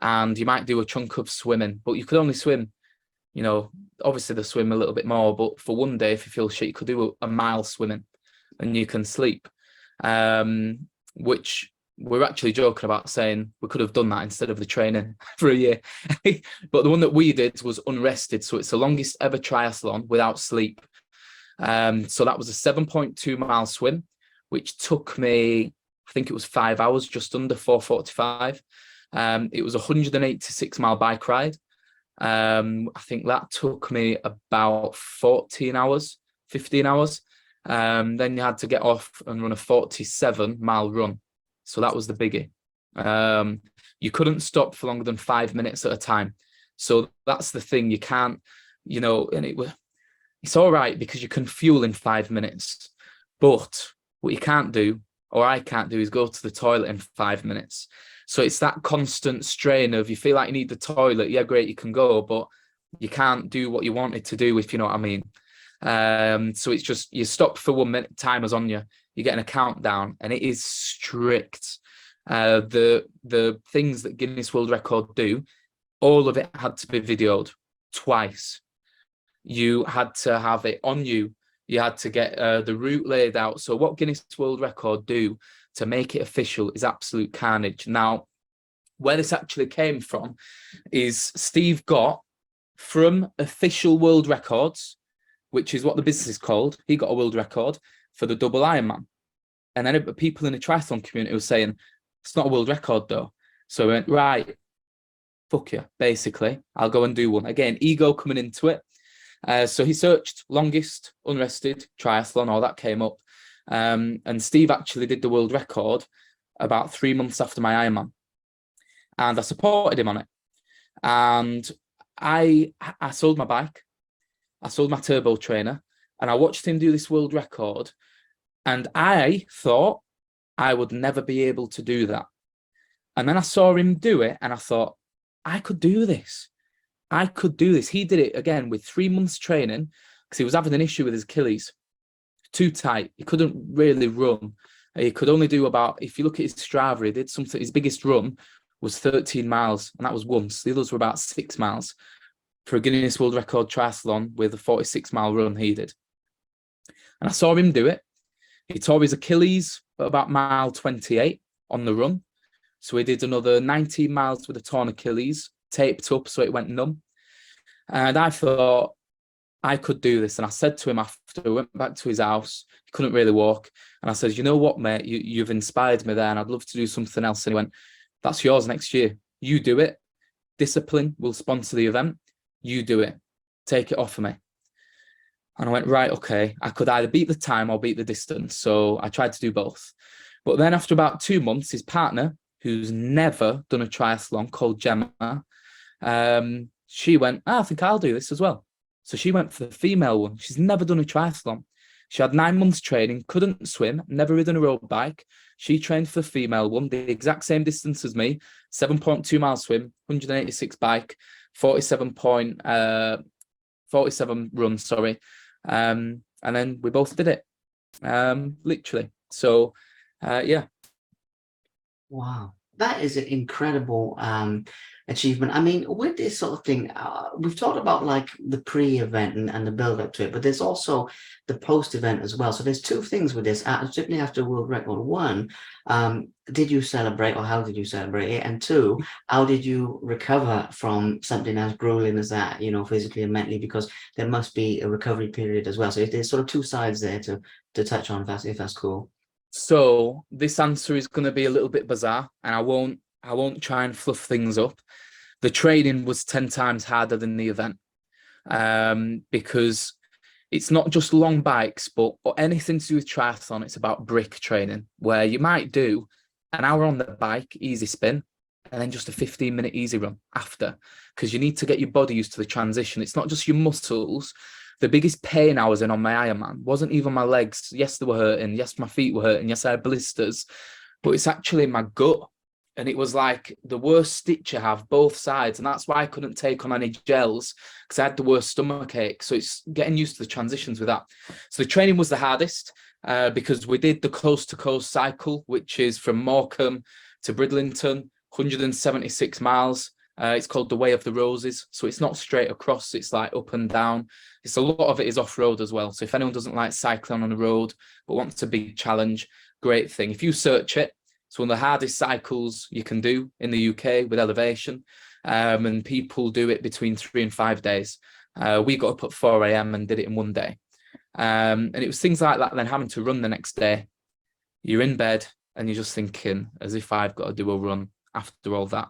and you might do a chunk of swimming, but you could only swim, obviously they swim a little bit more, but for one day, if you feel shit, you could do a mile swimming and you can sleep, which we're actually joking about, saying we could have done that instead of the training for a year. But the one that we did was unrested. So it's the longest ever triathlon without sleep. So that was a 7.2 mile swim, which took me, I think it was 5 hours, just under 4:45. It was a 186 mile bike ride. I think that took me about 14 hours, 15 hours. Then you had to get off and run a 47 mile run. So that was the biggie. You couldn't stop for longer than 5 minutes at a time. So that's the thing. You can't, and it's all right because you can fuel in 5 minutes. But what you can't do, or I can't do, is go to the toilet in 5 minutes. So it's that constant strain of, you feel like you need the toilet. Yeah, great, you can go, but you can't do what you wanted to do, if you know what I mean. So it's just, you stop for 1 minute, timer's on you, you're getting a countdown, and it is strict. The things that Guinness World Record do, all of it had to be videoed twice. You had to have it on you. You had to get the route laid out. So what Guinness World Record do to make it official is absolute carnage. Now, where this actually came from is Steve got from official world records, which is what the business is called. He got a world record for the double Ironman. And then people in the triathlon community were saying, it's not a world record though. So we went, right, fuck you, basically. I'll go and do one. Again, ego coming into it. So he searched longest unrested triathlon, all that came up. And Steve actually did the world record about 3 months after my Ironman. And I supported him on it. And I sold my bike. I sold my turbo trainer, and I watched him do this world record. And I thought I would never be able to do that. And then I saw him do it, and I thought, I could do this. I could do this. He did it again with 3 months training, because he was having an issue with his Achilles. Too tight. He couldn't really run. He could only do about, if you look at his Strava, he did something, his biggest run was 13 miles, and that was once. The others were about 6 miles. For a Guinness World Record triathlon with a 46 mile run he did. And I saw him do it. He tore his Achilles at about mile 28 on the run. So he did another 19 miles with a torn Achilles, taped up so it went numb. And I thought, I could do this. And I said to him after, we went back to his house, he couldn't really walk. And I said, you know what, mate, you've inspired me there, and I'd love to do something else. And he went, that's yours next year. You do it. Discipline will sponsor the event. You do it. Take it off of me. And I went, right, okay. I could either beat the time or beat the distance. So I tried to do both. But then after about 2 months, his partner, who's never done a triathlon, called Gemma, she went, I think I'll do this as well. So she went for the female one. She's never done a triathlon. She had 9 months training, couldn't swim, never ridden a road bike. She trained for the female one, the exact same distance as me, 7.2 mile swim, 186 bike, 47 run, sorry. And then we both did it, literally. So, yeah. Wow, that is an incredible achievement. I mean, with this sort of thing, we've talked about like the pre-event and the build-up to it, but there's also the post-event as well. So there's two things with this. Particularly after World Record, one, did you celebrate, or how did you celebrate it? And two, how did you recover from something as grueling as that, physically and mentally? Because there must be a recovery period as well. So there's sort of two sides there to touch on, if that's cool. So this answer is going to be a little bit bizarre, and I won't try and fluff things up. The training was 10 times harder than the event, because it's not just long bikes, but anything to do with triathlon. It's about brick training, where you might do an hour on the bike, easy spin, and then just a 15-minute easy run after, because you need to get your body used to the transition. It's not just your muscles. The biggest pain I was in on my Ironman wasn't even my legs. Yes, they were hurting. Yes, my feet were hurting. Yes, I had blisters. But it's actually my gut. and it was like the worst stitch I have, both sides. And that's why I couldn't take on any gels, because I had the worst stomach ache. So it's getting used to the transitions with that. So the training was the hardest because we did the coast to coast cycle, which is from Morecambe to Bridlington, 176 miles. It's called the Way of the Roses. So it's not straight across, it's like up and down. It's a lot of it is off road as well. So if anyone doesn't like cycling on the road but wants a big challenge, great thing. If you search it, it's one of the hardest cycles you can do in the UK with elevation. And people do it between 3 and 5 days. We got up at 4 a.m. and did it in one day. And it was things like that, then having to run the next day. You're in bed and you're just thinking, as if I've got to do a run after all that.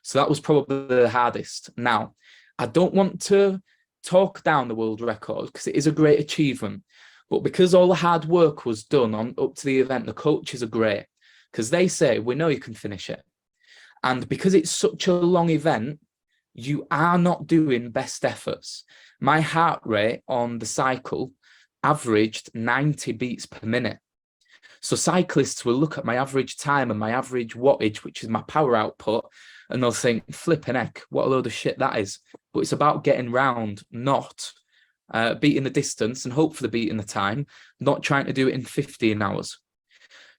So that was probably the hardest. Now, I don't want to talk down the world record because it is a great achievement. But because all the hard work was done on up to the event, the coaches are great because they say, we know you can finish it. And because it's such a long event, you are not doing best efforts. My heart rate on the cycle averaged 90 beats per minute. So cyclists will look at my average time and my average wattage, which is my power output, and they'll think, flipping heck, what a load of shit that is. But it's about getting round, not beating the distance and hopefully beating the time, not trying to do it in 15 hours.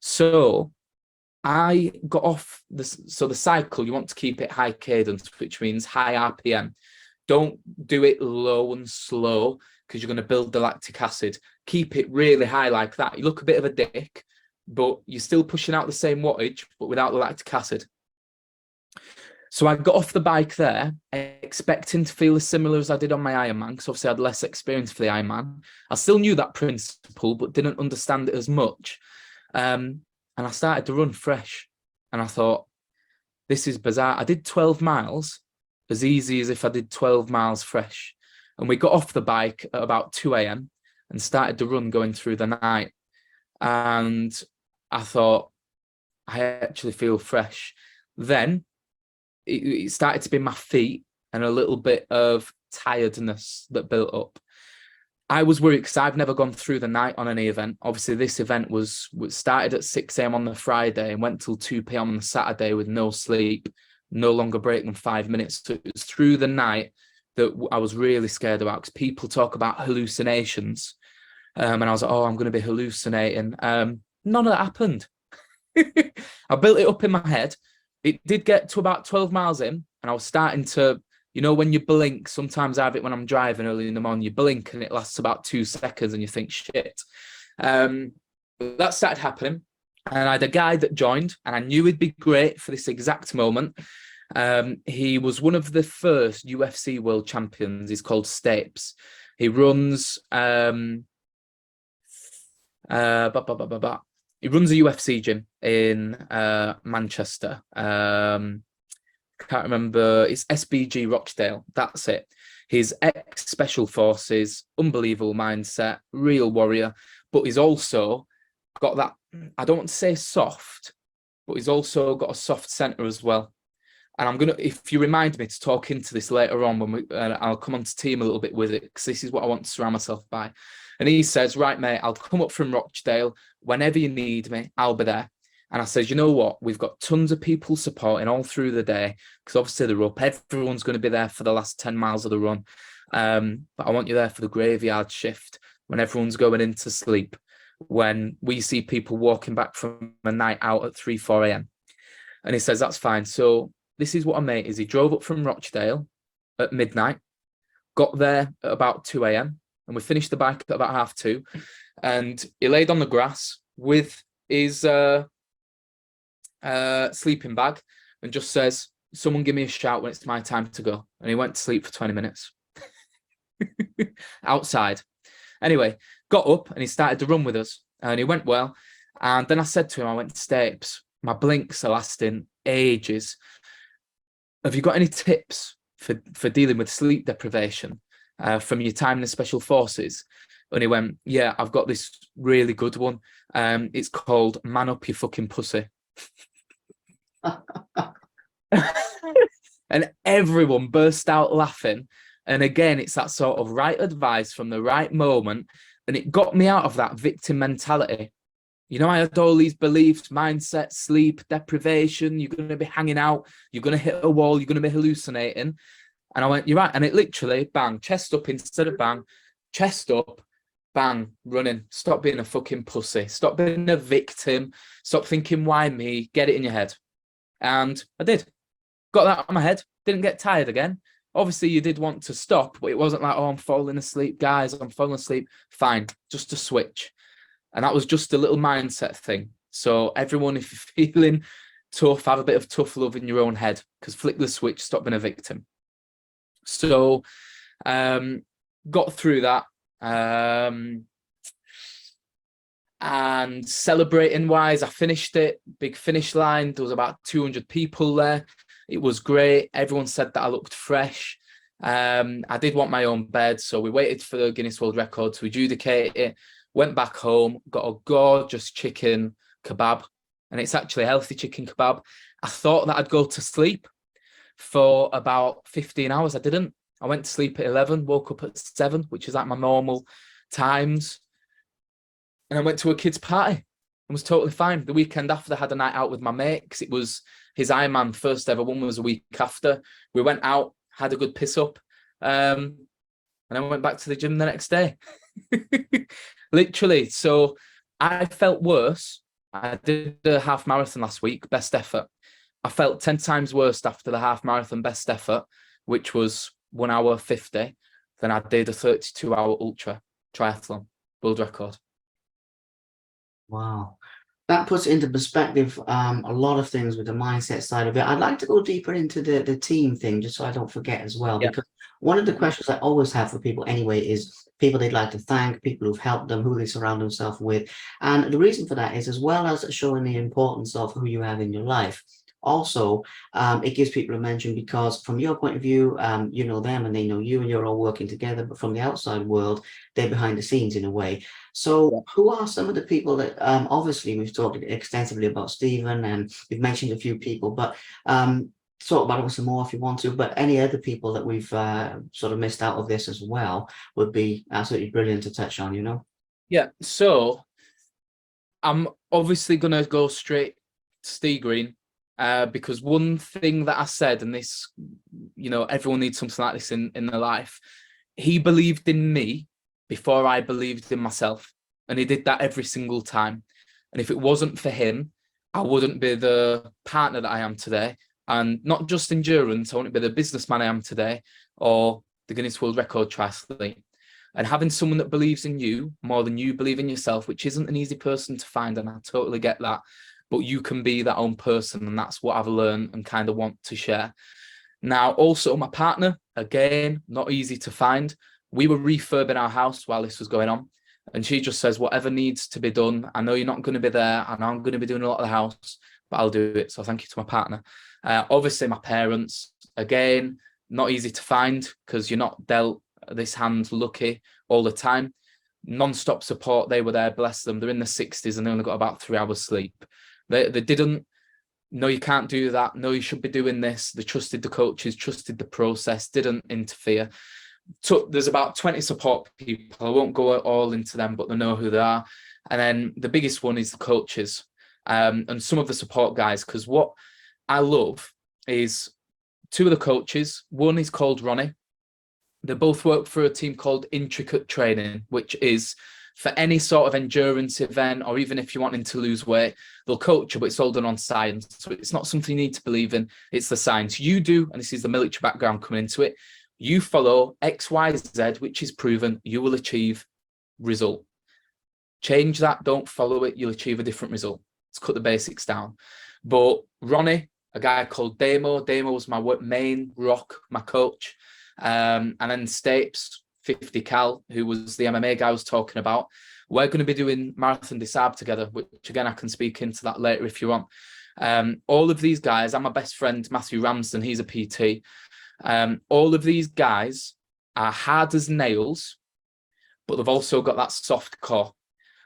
So I got off the cycle, you want to keep it high cadence, which means high RPM. Don't do it low and slow because you're going to build the lactic acid. Keep it really high like that. You look a bit of a dick, but you're still pushing out the same wattage, but without the lactic acid. So I got off the bike there, expecting to feel as similar as I did on my Ironman, because obviously I had less experience for the Ironman. I still knew that principle, but didn't understand it as much. And I started to run fresh. And I thought, this is bizarre. I did 12 miles as easy as if I did 12 miles fresh. And we got off the bike at about 2 a.m. and started the run going through the night. And I thought, I actually feel fresh. Then it started to be my feet and a little bit of tiredness that built up. I was worried because I've never gone through the night on any event. Obviously, this event was started at 6 a.m. on the Friday and went till 2 p.m. on the Saturday with no sleep, no longer break than 5 minutes. So it was through the night that I was really scared about, because people talk about hallucinations. And I was like, oh, I'm going to be hallucinating. None of that happened. I built it up in my head. It did get to about 12 miles in, and I was starting to, you know, when you blink, sometimes I have it when I'm driving early in the morning, you blink and it lasts about 2 seconds and you think, shit. That started happening. And I had a guy that joined, and I knew he'd be great for this exact moment. He was one of the first UFC world champions. He's called Stapes. He runs he runs a UFC gym in Manchester. Can't remember. It's SBG Rochdale. That's it. He's ex-Special Forces, unbelievable mindset, real warrior. But he's also got that, I don't want to say soft, but he's also got a soft centre as well. And I'm going to, if you remind me to talk into this later on, when I'll come on to team a little bit with it, because this is what I want to surround myself by. And he says, right, mate, I'll come up from Rochdale. Whenever you need me, I'll be there. And I says, you know what? We've got tons of people supporting all through the day, because obviously they're up. Everyone's going to be there for the last 10 miles of the run. But I want you there for the graveyard shift, when everyone's going into sleep, when we see people walking back from a night out at 3, 4 a.m. And he says, that's fine. So this is what I made is he drove up from Rochdale at midnight, got there at about 2 a.m. and we finished the bike at about 2:30. And he laid on the grass with his sleeping bag and just says, someone give me a shout when it's my time to go. And he went to sleep for 20 minutes outside. Anyway, got up and he started to run with us, and he went well. And then I said to him, I went, Stapes, my blinks are lasting ages. Have you got any tips for dealing with sleep deprivation from your time in the Special Forces? And he went, yeah, I've got this really good one. It's called Man Up Your Fucking Pussy. And everyone burst out laughing. And again, it's that sort of right advice from the right moment. And it got me out of that victim mentality. I had all these beliefs, mindset, sleep, deprivation. You're going to be hanging out. You're going to hit a wall. You're going to be hallucinating. And I went, you're right. And it literally, bang, chest up instead of bang, chest up, bang, running. Stop being a fucking pussy. Stop being a victim. Stop thinking, why me? Get it in your head. And I did. Got that on my head. Didn't get tired again. Obviously, you did want to stop, but it wasn't like, oh, I'm falling asleep, guys. I'm falling asleep. Fine. Just a switch. And that was just a little mindset thing. So everyone, if you're feeling tough, have a bit of tough love in your own head, because flick the switch, stop being a victim. So got through that. And celebrating wise, I finished it. Big finish line. There was about 200 people there. It was great. Everyone said that I looked fresh. I did want my own bed, so we waited for the Guinness World Record to adjudicate it. Went back home, got a gorgeous chicken kebab, and it's actually a healthy chicken kebab. I thought that I'd go to sleep for about 15 hours. I didn't. I went to sleep at 11, woke up at 7, which is like my normal times. And I went to a kid's party and was totally fine. The weekend after, I had a night out with my mate because it was his Ironman first ever one was a week after. We went out, had a good piss up, and then went back to the gym the next day. Literally. So I felt worse. I did a half marathon last week, best effort. I felt 10 times worse after the half marathon best effort, which was 1 hour 50, than I did a 32-hour ultra triathlon world record. Wow. That puts into perspective a lot of things with the mindset side of it. I'd like to go deeper into the team thing, just so I don't forget as well, Yeah. because one of the questions I always have for people anyway is people they'd like to thank, people who've helped them, who they surround themselves with. And the reason for that is, as well as showing the importance of who you have in your life, also it gives people a mention because from your point of view, you know them and they know you and you're all working together, but from the outside world, they're behind the scenes in a way. So who are some of the people that obviously we've talked extensively about Stephen and we've mentioned a few people, but talk about some more if you want to, but any other people that we've sort of missed out of this as well would be absolutely brilliant to touch on, you know? Yeah. So I'm obviously going to go straight to Steve Green because one thing that I said, and this, everyone needs something like this in their life. He believed in me before I believed in myself. And he did that every single time. And if it wasn't for him, I wouldn't be the partner that I am today. And not just endurance, I wouldn't be the businessman I am today or the Guinness World Record triathlete. And having someone that believes in you more than you believe in yourself, which isn't an easy person to find, and I totally get that, but you can be that own person, and that's what I've learned and kind of want to share. Now, also my partner, again, not easy to find. We were refurbing our house while this was going on, and she just says, whatever needs to be done, I know you're not going to be there, I know I'm going to be doing a lot of the house, but I'll do it. So thank you to my partner. Obviously, my parents, again, not easy to find because you're not dealt this hand lucky all the time. Non-stop support. They were there, bless them. They're in the 60s and they only got about 3 hours sleep. They didn't, no, you can't do that. No, you should be doing this. They trusted the coaches, trusted the process, didn't interfere. So there's about 20 support people. I won't go all into them, but they know who they are. And then the biggest one is the coaches and some of the support guys, because what I love is 2 of the coaches. One is called Ronnie. They both work for a team called Intricate Training, which is for any sort of endurance event, or even if you're wanting to lose weight, they'll coach you, but it's all done on science. So it's not something you need to believe in. It's the science. You do, and this is the military background coming into it, you follow X, Y, Z, which is proven, you will achieve result. Change that, don't follow it, you'll achieve a different result. Let's cut the basics down. But Ronnie, a guy called Damo was my main rock, my coach. And then Stapes, 50 cal, who was the MMA guy I was talking about. We're going to be doing Marathon des Sables together, which again, I can speak into that later if you want. All of these guys, and my best friend, Matthew Ramsden, he's a PT. All of these guys are hard as nails, but they've also got that soft core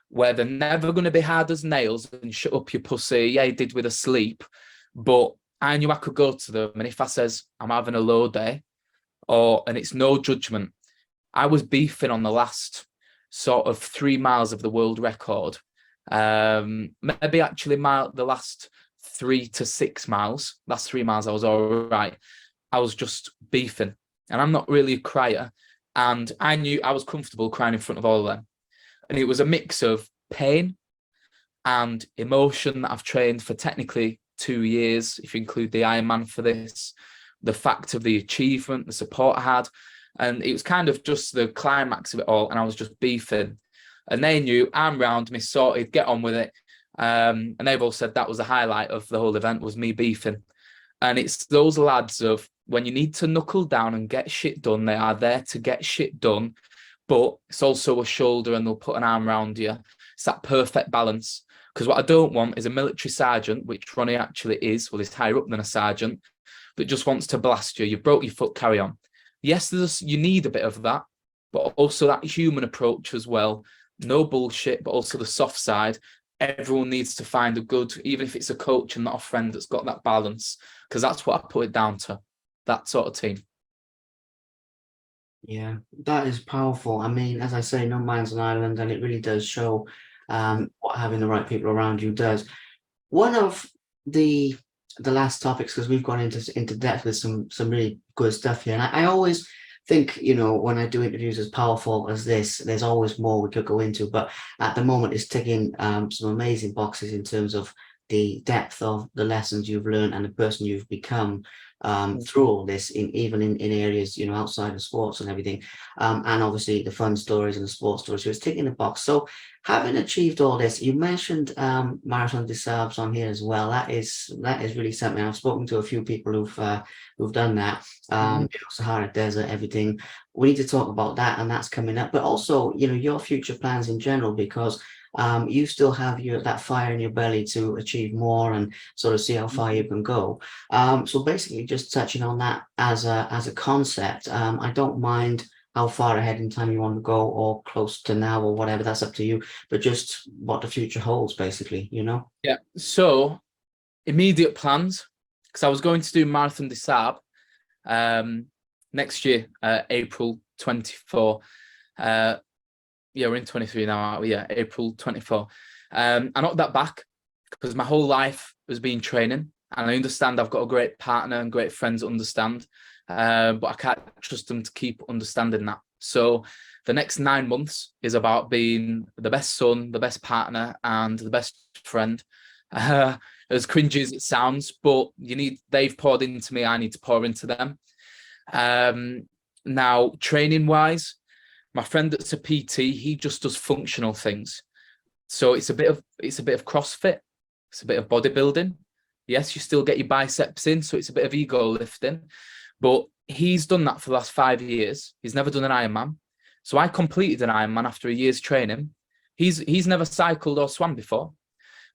where they're never going to be hard as nails and shut up your pussy. Yeah, he did with a sleep, but I knew I could go to them. And if I says, I'm having a low day, and it's no judgment, I was beefing on the last sort of 3 miles of the world record. Maybe actually the last 3 to 6 miles, last 3 miles, I was all right. I was just beefing, and I'm not really a crier. And I knew I was comfortable crying in front of all of them. And it was a mix of pain and emotion that I've trained for technically 2 years, if you include the Ironman for this, the fact of the achievement, the support I had. And it was kind of just the climax of it all. And I was just beefing. And they knew I'm round me, sorted, get on with it. And they've all said that was the highlight of the whole event, was me beefing. And it's those lads of when you need to knuckle down and get shit done, they are there to get shit done. But it's also a shoulder and they'll put an arm around you. It's that perfect balance. Because what I don't want is a military sergeant, which Ronnie actually is, well, he's higher up than a sergeant, that just wants to blast you. You broke your foot, carry on. Yes, you need a bit of that, but also that human approach as well. No bullshit, but also the soft side. Everyone needs to find a good, even if it's a coach and not a friend, that's got that balance, because that's what I put it down to, that sort of team. Yeah, that is powerful. I mean, as I say, no man's an island, and it really does show what having the right people around you does. One of the last topics, because we've gone into depth with some really good stuff here, and I always think, when I do interviews as powerful as this, there's always more we could go into, but at the moment it's ticking some amazing boxes in terms of the depth of the lessons you've learned and the person you've become through all this, even in areas outside of sports and everything, and obviously the fun stories and the sports stories. So it's ticking the box. So having achieved all this, you mentioned Marathon des Sables on here as well. That is really something. I've spoken to a few people who've done that. Sahara Desert, everything. We need to talk about that, and that's coming up. But also, your future plans in general, because you still have that fire in your belly to achieve more and sort of see how far you can go. So basically, just touching on that as a concept, I don't mind how far ahead in time you want to go, or close to now, or whatever. That's up to you. But just what the future holds, basically. Yeah. So immediate plans, because I was going to do Marathon des Sables next year, April 24. Yeah, we're in 23 now, aren't we? Yeah, April 24. I knocked that back because my whole life has been training, and I understand I've got a great partner and great friends that understand, but I can't trust them to keep understanding that. So the next 9 months is about being the best son, the best partner, and the best friend. As cringy as it sounds, but they've poured into me, I need to pour into them. Now, training wise, my friend that's a PT, he just does functional things. So it's a bit of CrossFit, it's a bit of bodybuilding. Yes, you still get your biceps in, so it's a bit of ego lifting. But he's done that for the last 5 years. He's never done an Ironman. So I completed an Ironman after a year's training. He's never cycled or swam before,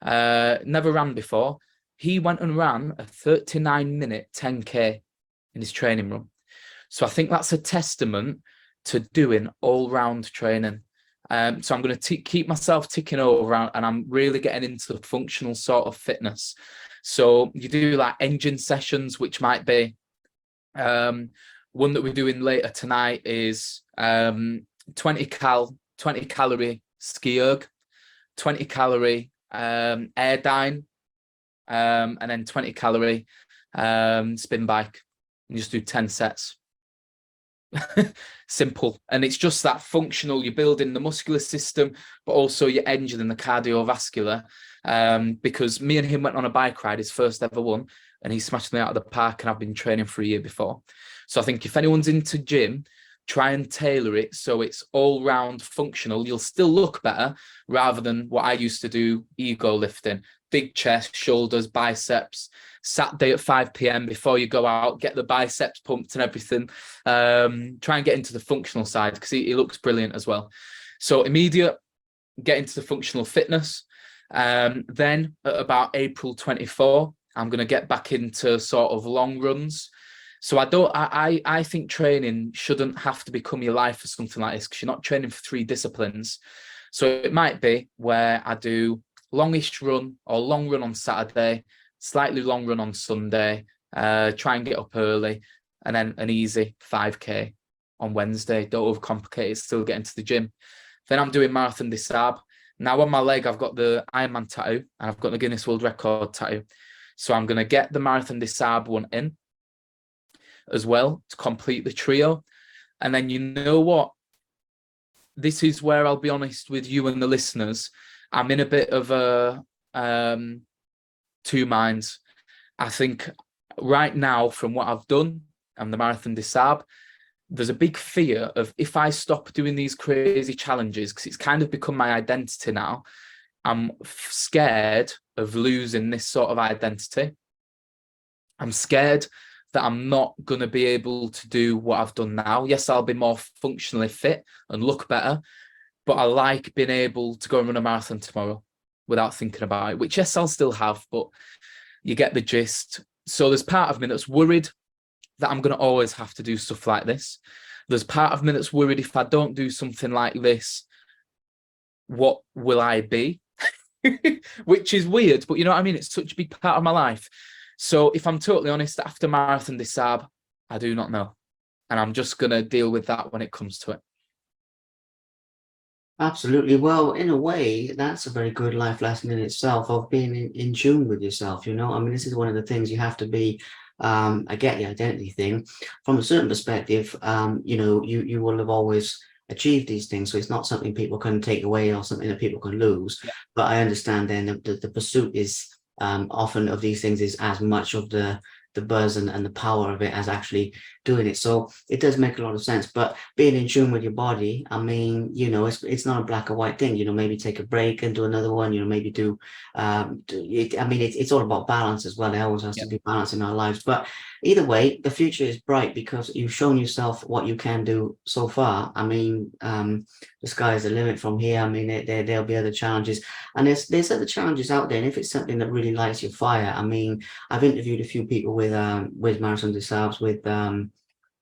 never ran before. He went and ran a 39-minute 10K in his training run. So I think that's a testament to doing all-round training. So I'm going to keep myself ticking over, and I'm really getting into the functional sort of fitness. So you do like engine sessions, which might be one that we're doing later tonight is 20 calorie ski erg, 20 calorie air dyne, and then 20 calorie spin bike, and just do 10 sets. Simple. And it's just that functional. You're building the muscular system, but also your engine and the cardiovascular. Because me and him went on a bike ride, his first ever one, and he smashed me out of the park, and I've been training for a year before. So I think if anyone's into gym, try and tailor it so it's all round functional. You'll still look better, rather than what I used to do, ego lifting, big chest, shoulders, biceps. Saturday at 5 p.m. before you go out, get the biceps pumped and everything. Try and get into the functional side, because he looks brilliant as well. So immediate, get into the functional fitness. Then at about April 24, I'm going to get back into sort of long runs. So I think training shouldn't have to become your life for something like this, because you're not training for 3 disciplines. So it might be where I do longish run or long run on Saturday, slightly long run on Sunday, try and get up early, and then an easy 5K on Wednesday. Don't overcomplicate it, still get into the gym. Then I'm doing Marathon des Sables. Now on my leg, I've got the Ironman tattoo and I've got the Guinness World Record tattoo. So I'm going to get the Marathon des Sables one in as well to complete the trio. And then you know what? This is where I'll be honest with you and the listeners. I'm in a bit of a two minds. I think right now, from what I've done and the Marathon des Sables, there's a big fear of if I stop doing these crazy challenges, because it's kind of become my identity now, I'm scared of losing this sort of identity. I'm scared that I'm not going to be able to do what I've done now. Yes, I'll be more functionally fit and look better, but I like being able to go and run a marathon tomorrow without thinking about it, which yes, I'll still have, but you get the gist. So there's part of me that's worried that I'm going to always have to do stuff like this. There's part of me that's worried if I don't do something like this, what will I be? Which is weird, but you know what I mean? It's such a big part of my life. So if I'm totally honest, after Marathon des Sables, I do not know. And I'm just going to deal with that when it comes to it. Absolutely. Well, in a way, that's a very good life lesson in itself of being in tune with yourself. I mean, this is one of the things you have to be. I get the identity thing from a certain perspective. You will have always achieved these things, so it's not something people can take away or something that people can lose. Yeah. But I understand then the pursuit is often of these things is as much of the buzz and the power of it as actually doing it. So it does make a lot of sense. But being in tune with your body, I mean, it's not a black or white thing. Maybe take a break and do another one. Maybe do it. I mean, it's all about balance as well. There always has to be balance in our lives. But either way, the future is bright because you've shown yourself what you can do so far. I mean, the sky is the limit from here. I mean, there'll be other challenges, and there's other challenges out there. And if it's something that really lights your fire, I mean, I've interviewed a few people with Marathon des Sables, with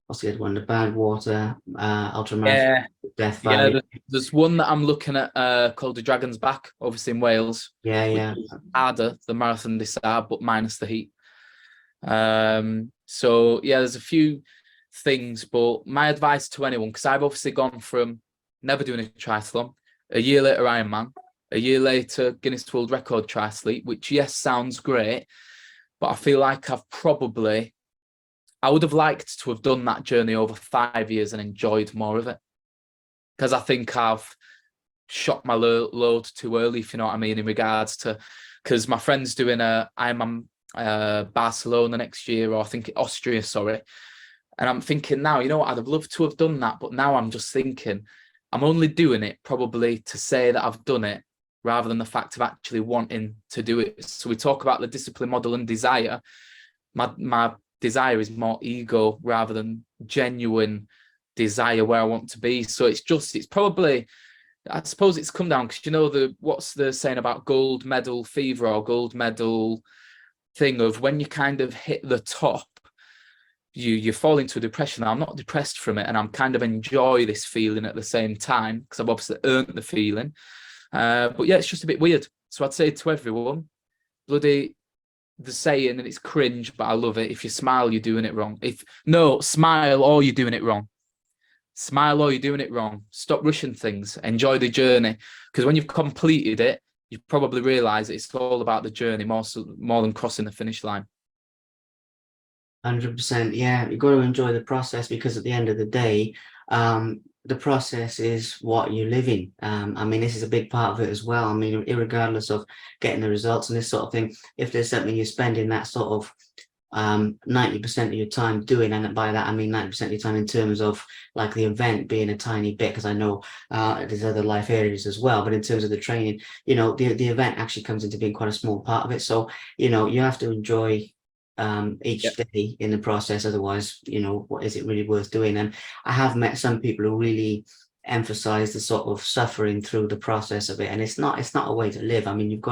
what's the other one, the Badwater ultramarathon, Death Valley. There's one that I'm looking at called the Dragon's Back, obviously in Wales. Yeah. Which is harder, the Marathon des Sables, but minus the heat. So yeah, there's a few things, but my advice to anyone, because I've obviously gone from never doing a triathlon, a year later Ironman, a year later Guinness World Record triathlete, which yes, sounds great, but I feel like I would have liked to have done that journey over 5 years and enjoyed more of it. Because I think I've shot my load too early, if you know what I mean, in regards to, because my friend's doing I'm Barcelona next year, or I think Austria, sorry. And I'm thinking now, you know what, I'd have loved to have done that, but now I'm just thinking, I'm only doing it probably to say that I've done it, rather than the fact of actually wanting to do it. So we talk about the discipline model and desire. My desire is more ego rather than genuine desire where I want to be. So it's probably, I suppose it's come down because what's the saying about gold medal fever or gold medal thing of when you kind of hit the top, you fall into a depression. I'm not depressed from it, and I'm kind of enjoy this feeling at the same time because I've obviously earned the feeling. But yeah, it's just a bit weird. So I'd say to everyone, bloody the saying, and it's cringe, but I love it. If you smile, you're doing it wrong. Smile or you're doing it wrong. Smile or you're doing it wrong. Stop rushing things. Enjoy the journey. Because when you've completed it, you probably realise it's all about the journey more than crossing the finish line. 100%. Yeah, you've got to enjoy the process because at the end of the day, the process is what you live in. I mean, this is a big part of it as well. I mean, irregardless of getting the results and this sort of thing, if there's something you're spending that sort of 90% of your time doing, and by that I mean 90% of your time in terms of like the event being a tiny bit, because I know there's other life areas as well, but in terms of the training, the event actually comes into being quite a small part of it. So you have to enjoy each day in the process. Otherwise, what is it really worth doing? And I have met some people who really emphasize the sort of suffering through the process of it, and it's not a way to live. I mean,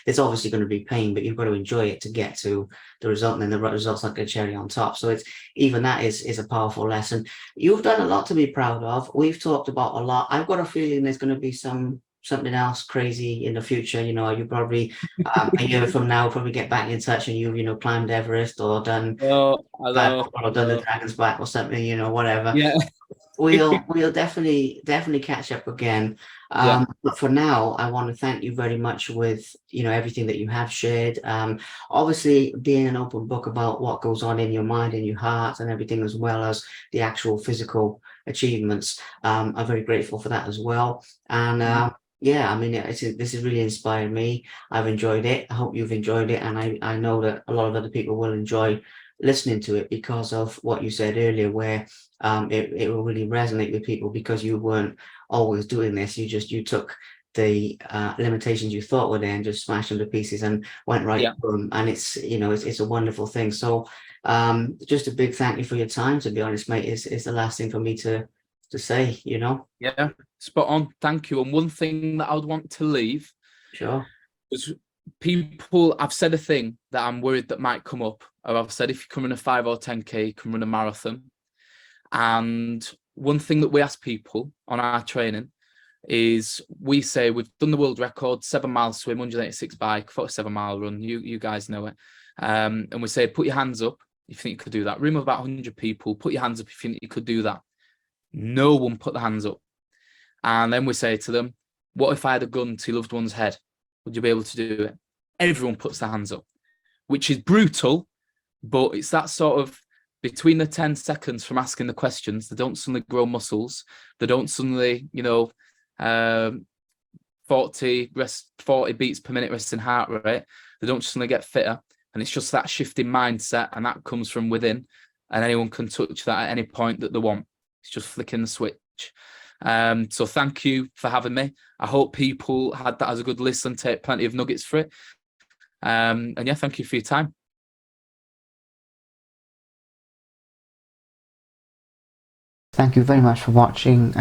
it's obviously going to be pain, but you've got to enjoy it to get to the result, and then the result's like a cherry on top. So it's even that is a powerful lesson. You've done a lot to be proud of. We've talked about a lot. I've got a feeling there's going to be something else crazy in the future. You probably a year from now probably get back in touch and you've climbed Everest or done Oh, hello. or done the Dragon's Back or something, whatever. Yeah. we'll definitely catch up again. Yeah, But for now, I want to thank you very much with everything that you have shared. Obviously, being an open book about what goes on in your mind and your heart and everything, as well as the actual physical achievements. I'm very grateful for that as well. And mhm. yeah, I mean, this has really inspired me. I've enjoyed it. I hope you've enjoyed it, and I know that a lot of other people will enjoy listening to it because of what you said earlier, where it will really resonate with people because you weren't always doing this. You took the limitations you thought were there and just smashed them to pieces and went right Yeah, through them. And it's a wonderful thing. So just a big thank you for your time. To be honest, mate, is the last thing for me to say. yeah, spot on. Thank you. And one thing that I would want to leave Sure. was people. I've said a thing that I'm worried that might come up. Or I've said if you can run a 5 or 10K, you can run a marathon. And one thing that we ask people on our training is we say we've done the world record, 7 mile swim, 186 bike, 47-mile run. You guys know it. And we say, put your hands up if you think you could do that. Room of about 100 people, put your hands up if you think you could do that. No one put their hands up. And then we say to them, what if I had a gun to your loved one's head? Would you be able to do it? Everyone puts their hands up, which is brutal, but it's that sort of between the 10 seconds from asking the questions, they don't suddenly grow muscles. They don't suddenly, 40 beats per minute resting heart rate. They don't suddenly get fitter. And it's just that shifting mindset, and that comes from within. And anyone can touch that at any point that they want. It's just flicking the switch. So thank you for having me. I hope people had that as a good listen, take plenty of nuggets for it. And yeah, thank you for your time. Thank you very much for watching.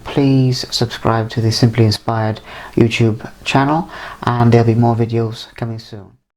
Please subscribe to the Simply Inspired YouTube channel, and there'll be more videos coming soon.